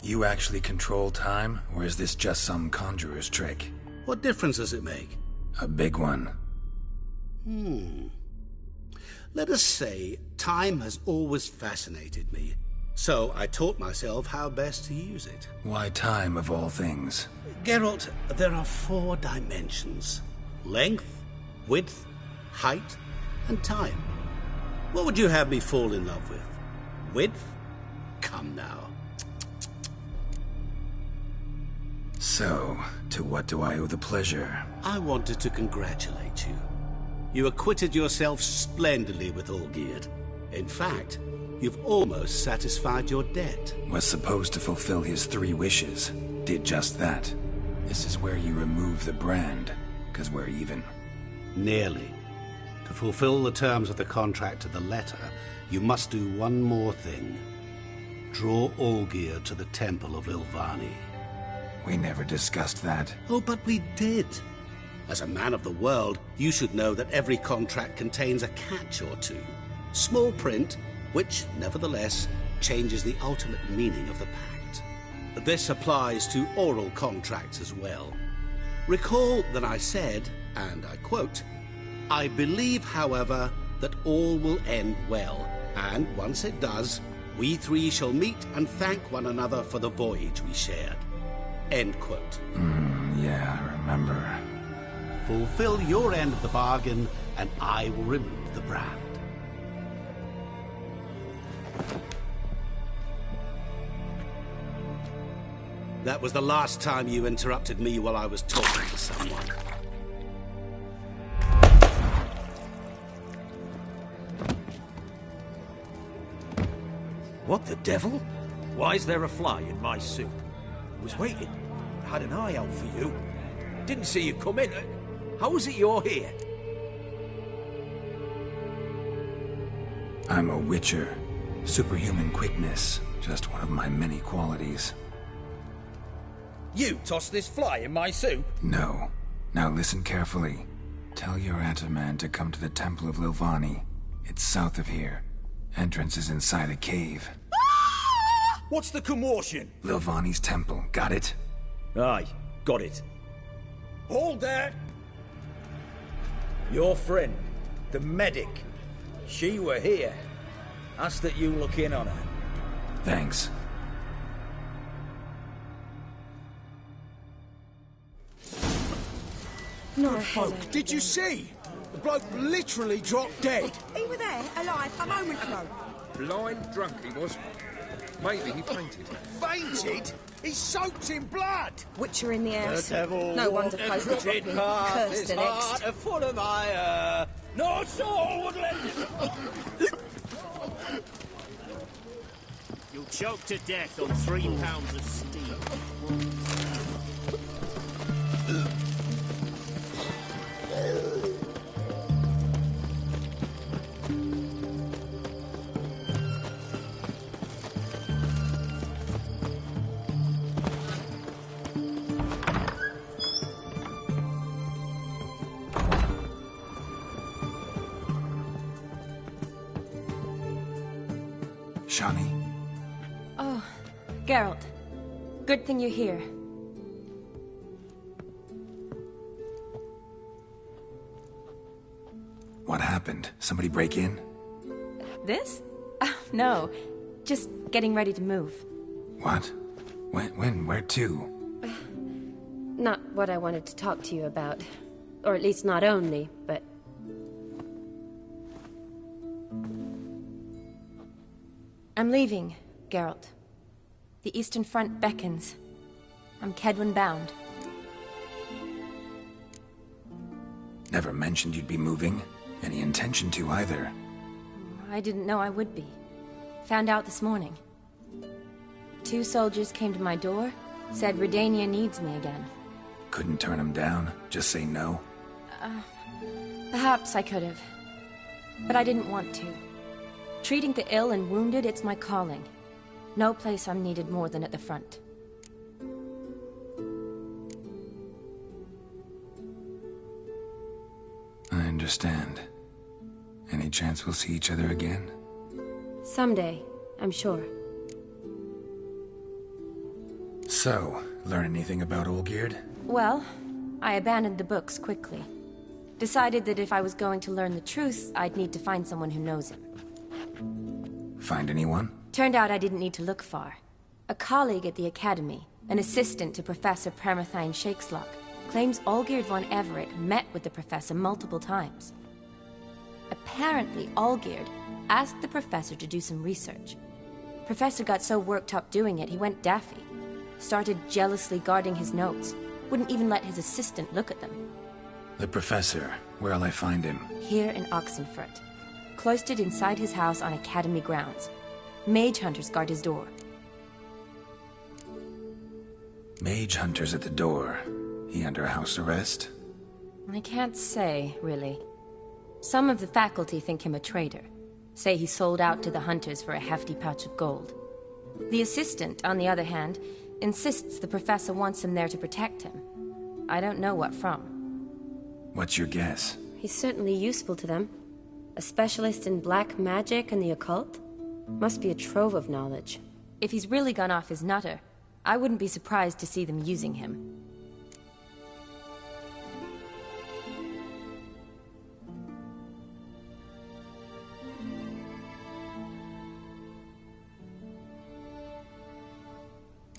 You actually control time, or is this just some conjurer's trick? What difference does it make? A big one. Let us say time has always fascinated me, so I taught myself how best to use it. Why time, of all things? Geralt, there are 4 dimensions. Length, width, height, and time. What would you have me fall in love with? Width? Come now. So, to what do I owe the pleasure? I wanted to congratulate you. You acquitted yourself splendidly with Olgierd. In fact, you've almost satisfied your debt. Was supposed to fulfill his 3 wishes. Did just that. This is where you remove the brand, 'cause we're even. Nearly. To fulfill the terms of the contract to the letter, you must do one more thing. Draw Olgierd to the Temple of Ilvani. We never discussed that. Oh, but we did. As a man of the world, you should know that every contract contains a catch or two. Small print, which, nevertheless, changes the ultimate meaning of the pact. This applies to oral contracts as well. Recall that I said, and I quote, "I believe, however, that all will end well, and once it does, we 3 shall meet and thank one another for the voyage we shared." End quote. Yeah, I remember. Fulfill your end of the bargain, and I will remove the brand. That was the last time you interrupted me while I was talking to someone. What the devil? Why is there a fly in my soup? I was waiting. I had an eye out for you. Didn't see you come in. How is it you're here? I'm a witcher. Superhuman quickness. Just one of my many qualities. You tossed this fly in my soup? No. Now listen carefully. Tell your Ataman to come to the Temple of Ilvani. It's south of here. Entrance is inside a cave. What's the commotion? Ilvani's temple. Got it? Aye, got it. Hold there! Your friend, the medic, she were here. Ask that you look in on her. Thanks. No, Folk, did you see? The bloke literally dropped dead. He were there, alive, a moment ago. Blind drunk he was. Maybe he fainted. Fainted? He's soaked in blood. Witcher in the house. The devil No wonder walked folk a were crooked dropping. path, Cursed his the heart next. full of ire. No soul would let him. You'll choke to death on 3 pounds of steel. Shani? Oh, Geralt. Good thing you're here. What happened? Somebody break in? This? No. Just getting ready to move. What? When? Where to? Not what I wanted to talk to you about. Or at least not only, but... I'm leaving, Geralt. The Eastern Front beckons. I'm Kedwin bound. Never mentioned you'd be moving. Any intention to either. I didn't know I would be. Found out this morning. 2 soldiers came to my door, said Redania needs me again. Couldn't turn him down? Just say no? Perhaps I could have. But I didn't want to. Treating the ill and wounded, it's my calling. No place I'm needed more than at the front. I understand. Any chance we'll see each other again? Someday, I'm sure. So, learn anything about Olgierd? Well, I abandoned the books quickly. Decided that if I was going to learn the truth, I'd need to find someone who knows him. Find anyone? Turned out I didn't need to look far. A colleague at the Academy, an assistant to Professor Permathine Shakeslock, claims Olgierd von Everett met with the professor multiple times. Apparently, Olgierd asked the professor to do some research. Professor got so worked up doing it, he went daffy. Started jealously guarding his notes. Wouldn't even let his assistant look at them. The professor. Where'll I find him? Here in Oxenfurt. Cloistered inside his house on Academy grounds. Mage hunters guard his door. Mage hunters at the door. He under house arrest? I can't say, really. Some of the faculty think him a traitor. Say he sold out to the hunters for a hefty pouch of gold. The assistant, on the other hand, insists the professor wants him there to protect him. I don't know what from. What's your guess? He's certainly useful to them. A specialist in black magic and the occult? Must be a trove of knowledge. If he's really gone off his nutter, I wouldn't be surprised to see them using him.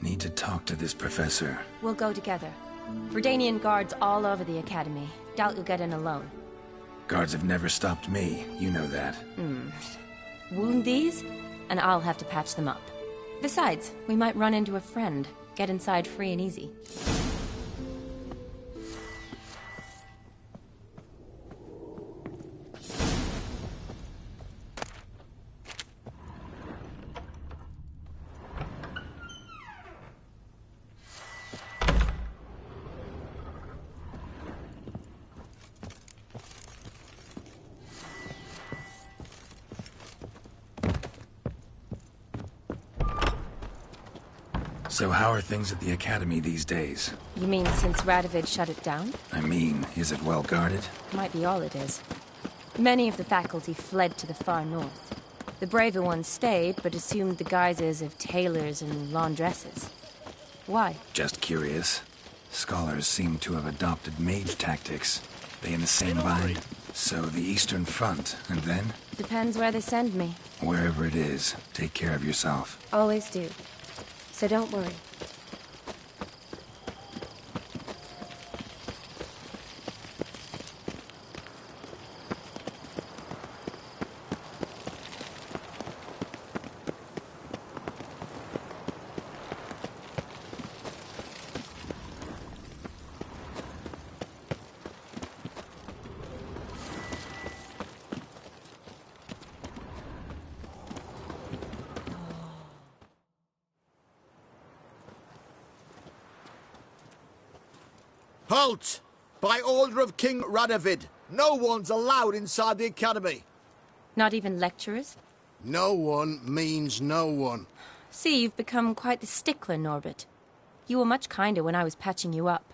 Need to talk to this professor. We'll go together. Redanian guards all over the Academy. Doubt you'll get in alone. Guards have never stopped me. You know that. Wound these, and I'll have to patch them up. Besides, we might run into a friend. Get inside free and easy. So how are things at the Academy these days? You mean since Radovid shut it down? I mean, is it well guarded? Might be all it is. Many of the faculty fled to the far north. The braver ones stayed, but assumed the guises of tailors and laundresses. Why? Just curious. Scholars seem to have adopted mage tactics. They in the same line? So the Eastern Front, and then? Depends where they send me. Wherever it is, take care of yourself. Always do. So don't worry. Halt! By order of King Radovid, no one's allowed inside the Academy. Not even lecturers? No one means no one. See, you've become quite the stickler, Norbert. You were much kinder when I was patching you up.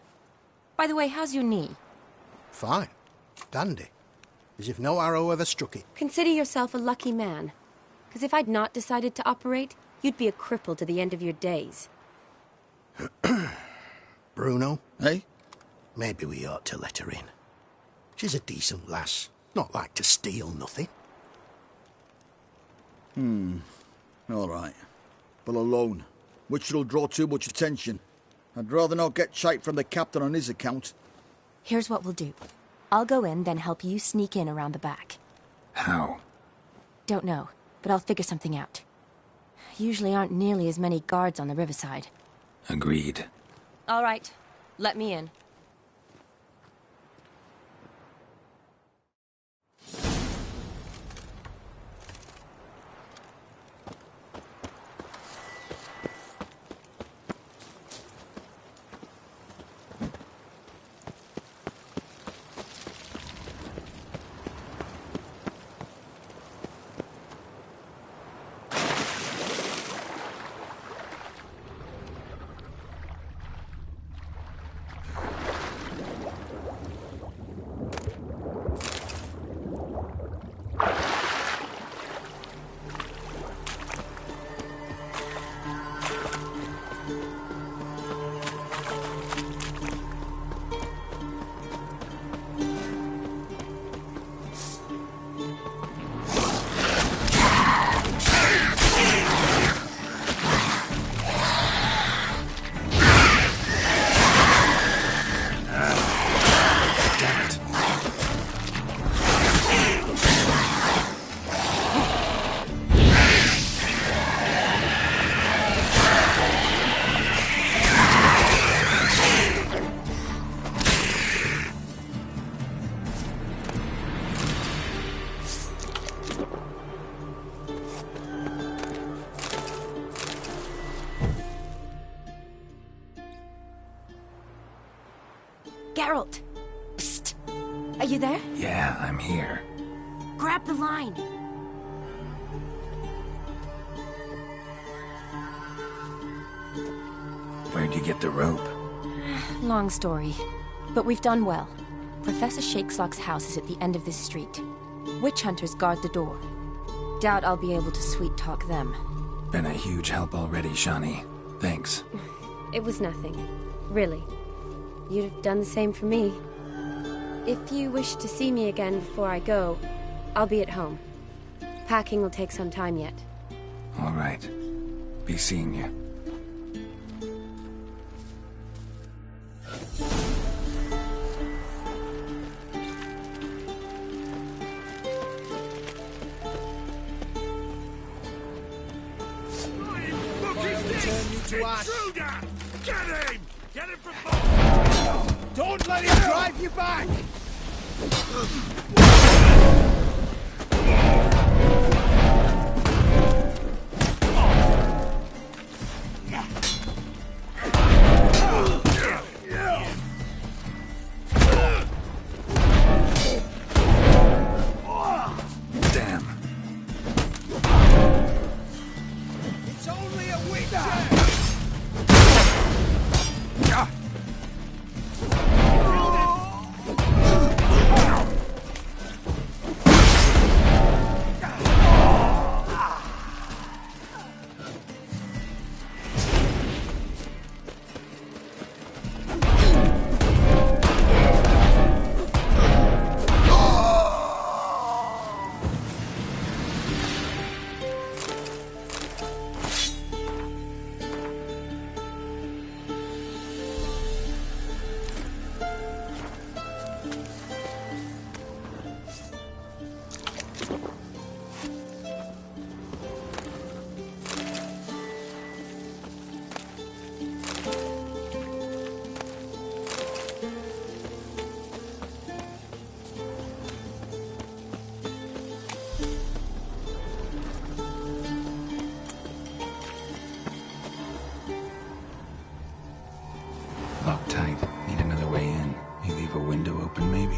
By the way, how's your knee? Fine. Dandy. As if no arrow ever struck it. Consider yourself a lucky man. Because if I'd not decided to operate, you'd be a cripple to the end of your days. Bruno? Eh? Maybe we ought to let her in. She's a decent lass. Not like to steal nothing. All right. But alone, which will draw too much attention. I'd rather not get shite from the captain on his account. Here's what we'll do. I'll go in, then help you sneak in around the back. How? Don't know, but I'll figure something out. Usually aren't nearly as many guards on the riverside. Agreed. All right. Let me in. Geralt! Psst! Are you there? Yeah, I'm here. Grab the line! Where'd you get the rope? Long story. But we've done well. Professor Shakeslock's house is at the end of this street. Witch hunters guard the door. Doubt I'll be able to sweet-talk them. Been a huge help already, Shani. Thanks. It was nothing. Really. You'd have done the same for me. If you wish to see me again before I go, I'll be at home. Packing will take some time yet. All right. Be seeing you. To us. Intruder! Get him! Get him from behind! Don't let him drive you back! Damn. It's only a witch! Locked tight. Need another way in. You leave a window open, maybe?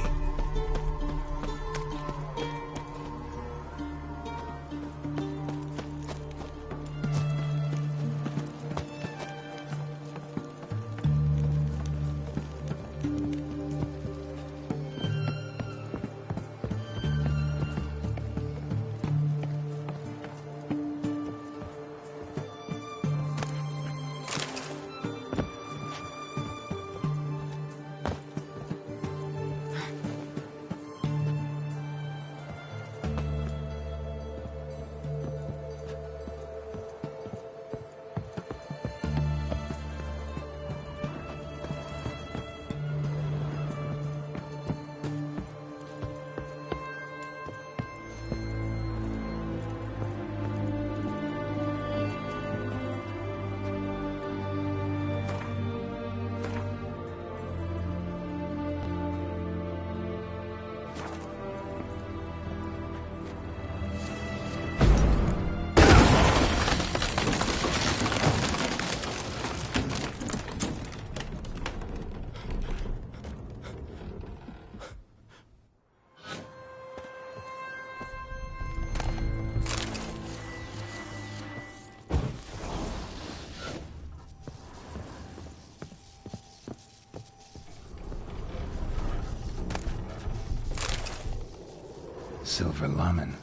Silver Lamen.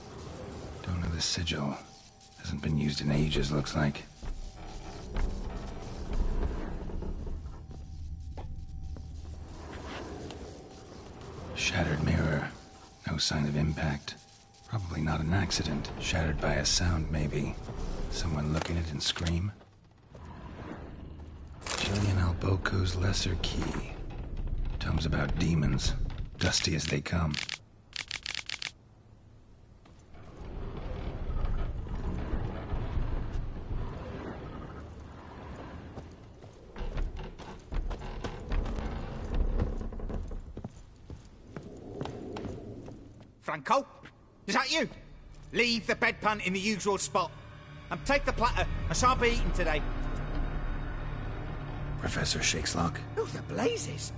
Don't know the sigil. Hasn't been used in ages, looks like. Shattered mirror. No sign of impact. Probably not an accident. Shattered by a sound, maybe. Someone look at it and scream. Jillian Alboco's Lesser Key. Tomes about demons. Dusty as they come. Franco? Is that you? Leave the bedpan in the usual spot. And take the platter. I shan't be eating today. Professor Shakeslock? Who the blazes?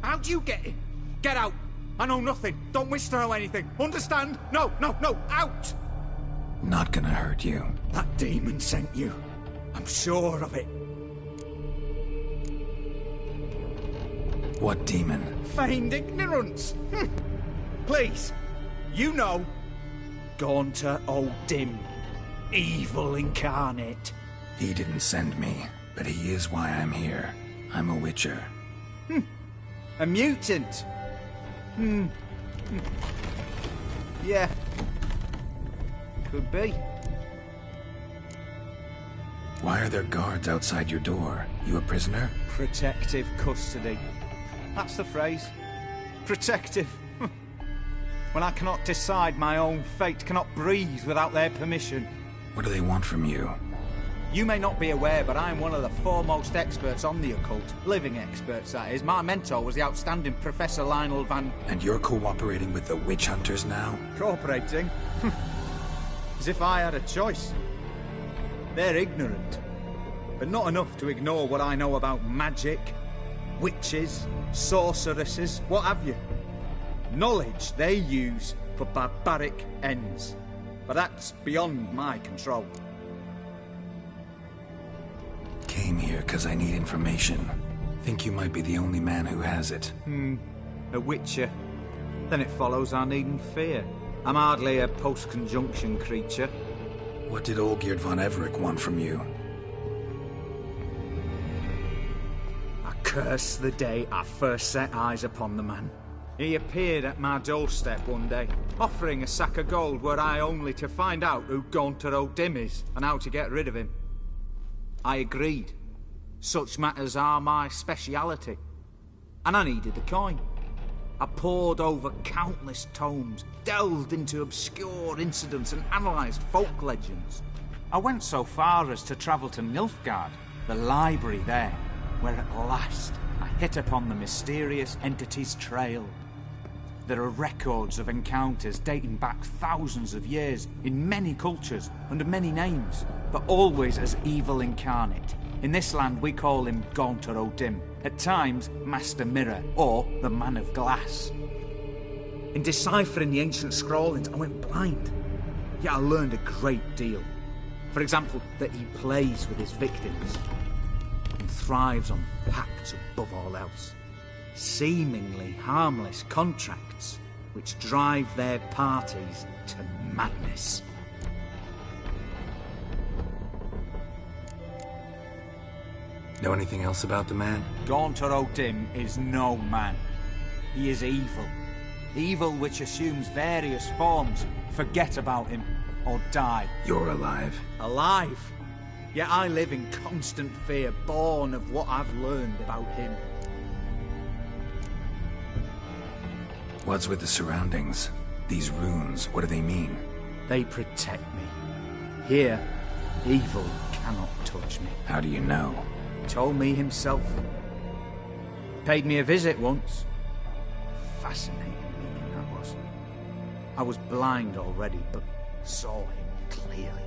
How'd you get in? Get out! I know nothing. Don't wish to know anything. Understand? No, no, no! Out! Not gonna hurt you. That demon sent you. I'm sure of it. What demon? Feigned ignorance. Please, you know. Gaunter O'Dim. Evil incarnate. He didn't send me, but he is why I'm here. I'm a witcher. A mutant. Yeah. Could be. Why are there guards outside your door? You a prisoner? Protective custody. That's the phrase. Protective. When I cannot decide my own fate, cannot breathe without their permission. What do they want from you? You may not be aware, but I am one of the foremost experts on the occult. Living experts, that is. My mentor was the outstanding Professor Lionel Van... And you're cooperating with the witch hunters now? Cooperating? As if I had a choice. They're ignorant, but not enough to ignore what I know about magic, witches, sorceresses, what have you. Knowledge they use for barbaric ends. But that's beyond my control. Came here because I need information. Think you might be the only man who has it. A witcher. Then it follows I needn't fear. I'm hardly a post-conjunction creature. What did Olgierd von Everec want from you? I curse the day I first set eyes upon the man. He appeared at my doorstep one day, offering a sack of gold were I only to find out who Gaunter O'Dim is and how to get rid of him. I agreed. Such matters are my speciality. And I needed the coin. I pored over countless tomes, delved into obscure incidents and analysed folk legends. I went so far as to travel to Nilfgaard, the library there, where at last I hit upon the mysterious entity's trail. There are records of encounters dating back thousands of years in many cultures under many names, but always as evil incarnate. In this land we call him Gaunter O'Dim, at times Master Mirror or the Man of Glass. In deciphering the ancient scrawlings I went blind, yet I learned a great deal. For example, that he plays with his victims and thrives on pacts above all else. Seemingly harmless contracts which drive their parties to madness. Know anything else about the man? Gaunter O'Dim is no man. He is evil. Evil which assumes various forms. Forget about him, or die. You're alive. Alive? Yet I live in constant fear, born of what I've learned about him. What's with the surroundings? These runes, what do they mean? They protect me. Here, evil cannot touch me. How do you know? He told me himself. Paid me a visit once. Fascinating meeting that was. I was blind already, but saw him clearly.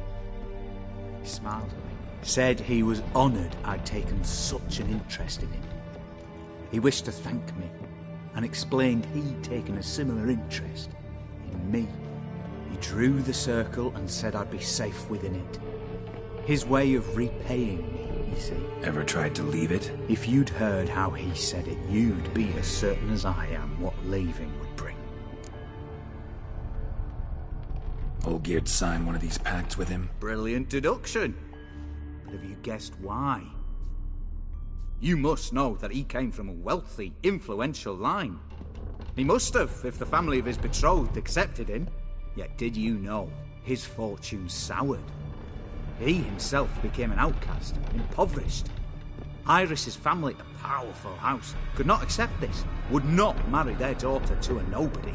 He smiled at me. Said he was honoured I'd taken such an interest in him. He wished to thank me, and explained he'd taken a similar interest in me. He drew the circle and said I'd be safe within it. His way of repaying me, you see. Ever tried to leave it? If you'd heard how he said it, you'd be as certain as I am what leaving would bring. Olgierd signed one of these pacts with him? Brilliant deduction. But have you guessed why? You must know that he came from a wealthy, influential line. He must have, if the family of his betrothed accepted him. Yet did you know his fortune soured? He himself became an outcast, impoverished. Iris's family, a powerful house, could not accept this, would not marry their daughter to a nobody.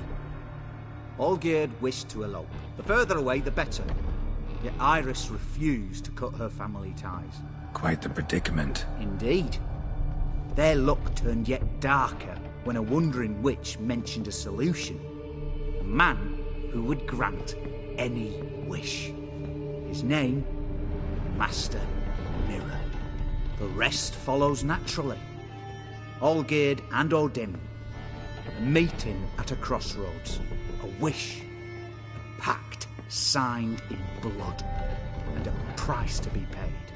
Olgierd wished to elope. The further away, the better. Yet Iris refused to cut her family ties. Quite the predicament. Indeed. Their luck turned yet darker when a wandering witch mentioned a solution. A man who would grant any wish. His name, Master Mirror. The rest follows naturally. Olgierd and O'Dim A meeting at a crossroads. A wish. A pact signed in blood. And a price to be paid.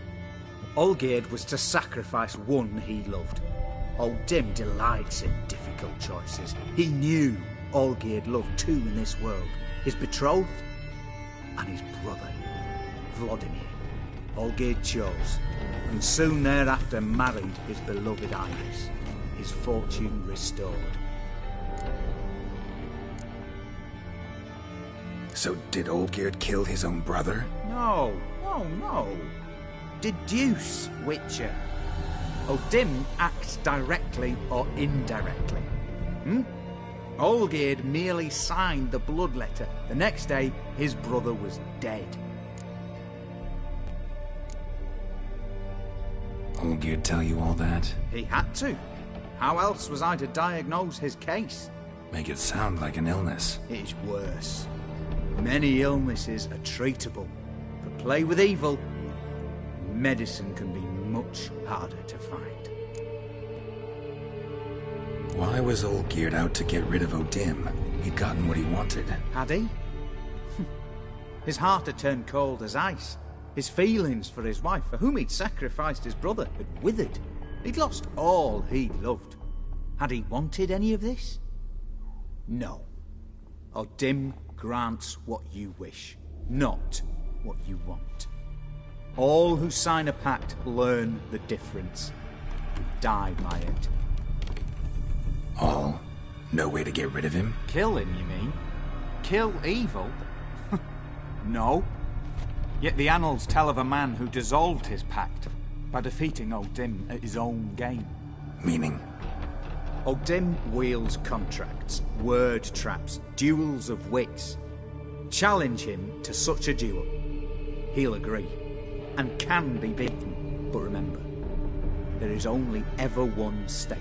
Olgierd was to sacrifice one he loved. Old Dim delights in difficult choices. He knew Olgierd loved two in this world. His betrothed and his brother, Vladimir. Olgierd chose, and soon thereafter married his beloved Iris, his fortune restored. So did Olgierd kill his own brother? No. Deduce, Witcher. Odim acts directly or indirectly. Olgierd merely signed the blood letter. The next day, his brother was dead. Olgierd tell you all that? He had to. How else was I to diagnose his case? Make it sound like an illness. It is worse. Many illnesses are treatable, but play with evil, medicine can be much harder to find. Why was Olgierd out to get rid of Odim? He'd gotten what he wanted. Had he? His heart had turned cold as ice. His feelings for his wife, for whom he'd sacrificed his brother, had withered. He'd lost all he loved. Had he wanted any of this? No. Odim grants what you wish, not what you want. All who sign a pact learn the difference. You die by it. All? No way to get rid of him? Kill him, you mean? Kill evil? No. Yet the annals tell of a man who dissolved his pact by defeating Odim at his own game. Meaning? Odim wields contracts, word traps, duels of wits. Challenge him to such a duel. He'll agree, and can be beaten. But remember, there is only ever one stake.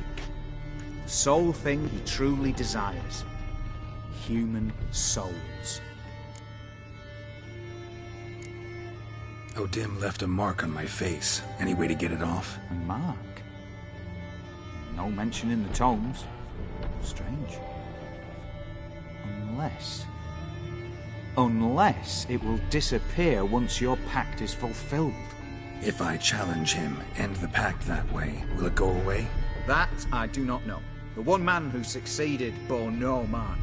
The sole thing he truly desires. Human souls. Odim left a mark on my face. Any way to get it off? A mark? No mention in the tomes. Strange. Unless it will disappear once your pact is fulfilled. If I challenge him, end the pact that way, will it go away? That I do not know. The one man who succeeded bore no mark.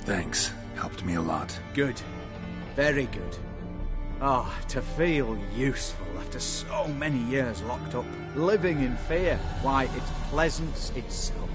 Thanks. Helped me a lot. Good. Very good. Oh, to feel useful after so many years locked up, living in fear. Why, it's pleasance itself.